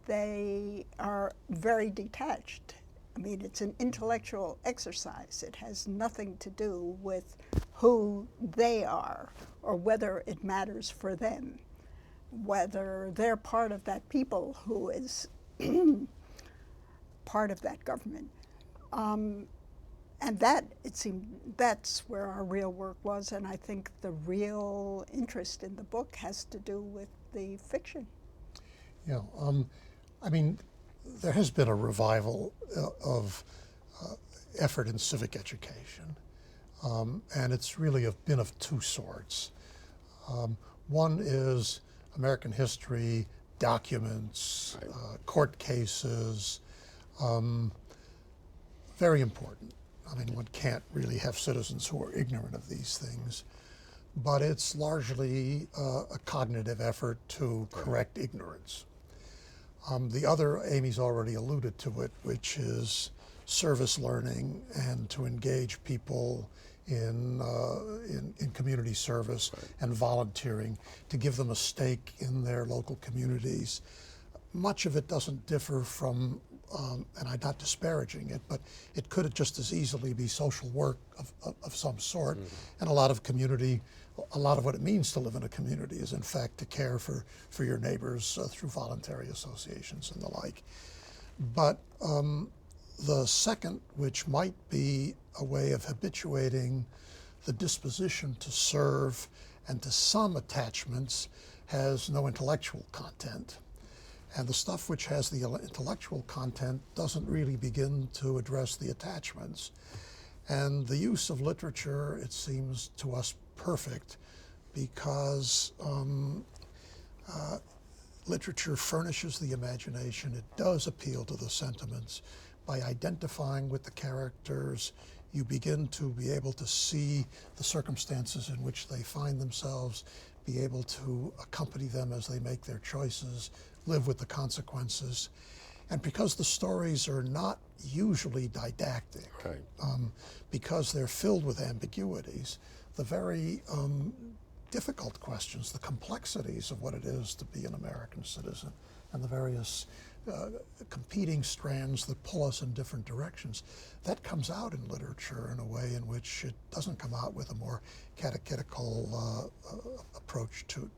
they are very detached. I mean, it's an intellectual exercise. It has nothing to do with who they are or whether it matters for them, whether they're part of that people who is part of that government. And that, it seemed, that's where our real work was, and I think the real interest in the book has to do with the fiction. Yeah, I mean, there has been a revival of effort in civic education, and it's really been of two sorts. One is American history, documents, court cases, very important. I mean, one can't really have citizens who are ignorant of these things, but it's largely a cognitive effort to correct ignorance. The other, Amy's already alluded to it, which is service learning and to engage people in community service and volunteering to give them a stake in their local communities. Much of it doesn't differ from, and I'm not disparaging it, but it could just as easily be social work of some sort. And a lot of what it means to live in a community is in fact to care for your neighbors through voluntary associations and the like. But the second, which might be a way of habituating the disposition to serve and to some attachments, has no intellectual content. And the stuff which has the intellectual content doesn't really begin to address the attachments. And the use of literature, it seems to us perfect, because literature furnishes the imagination. It does appeal to the sentiments. By identifying with the characters, you begin to be able to see the circumstances in which they find themselves, be able to accompany them as they make their choices, live with the consequences. And because the stories are not usually didactic, because they're filled with ambiguities, the very difficult questions, the complexities of what it is to be an American citizen, and the various competing strands that pull us in different directions, that comes out in literature in a way in which it doesn't come out with a more catechetical approach to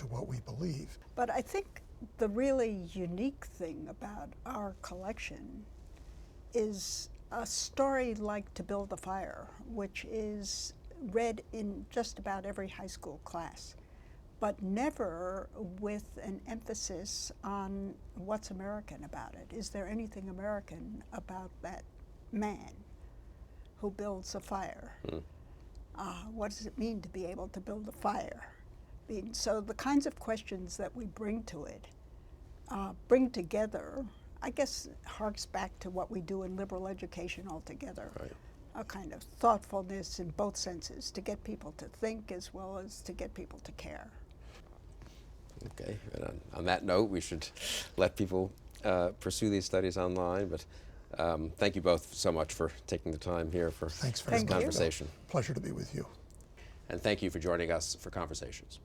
what we believe. But I think the really unique thing about our collection is a story like To Build a Fire, which is read in just about every high school class, but never with an emphasis on what's American about it. Is there anything American about that man who builds a fire? What does it mean to be able to build a fire? So the kinds of questions that we bring to it, bring together, I guess harks back to what we do in liberal education altogether. A kind of thoughtfulness in both senses, to get people to think as well as to get people to care. Okay, and on that note, we should let people pursue these studies online, but thank you both so much for taking the time here for Thanks for this conversation. Pleasure to be with you. And thank you for joining us for Conversations.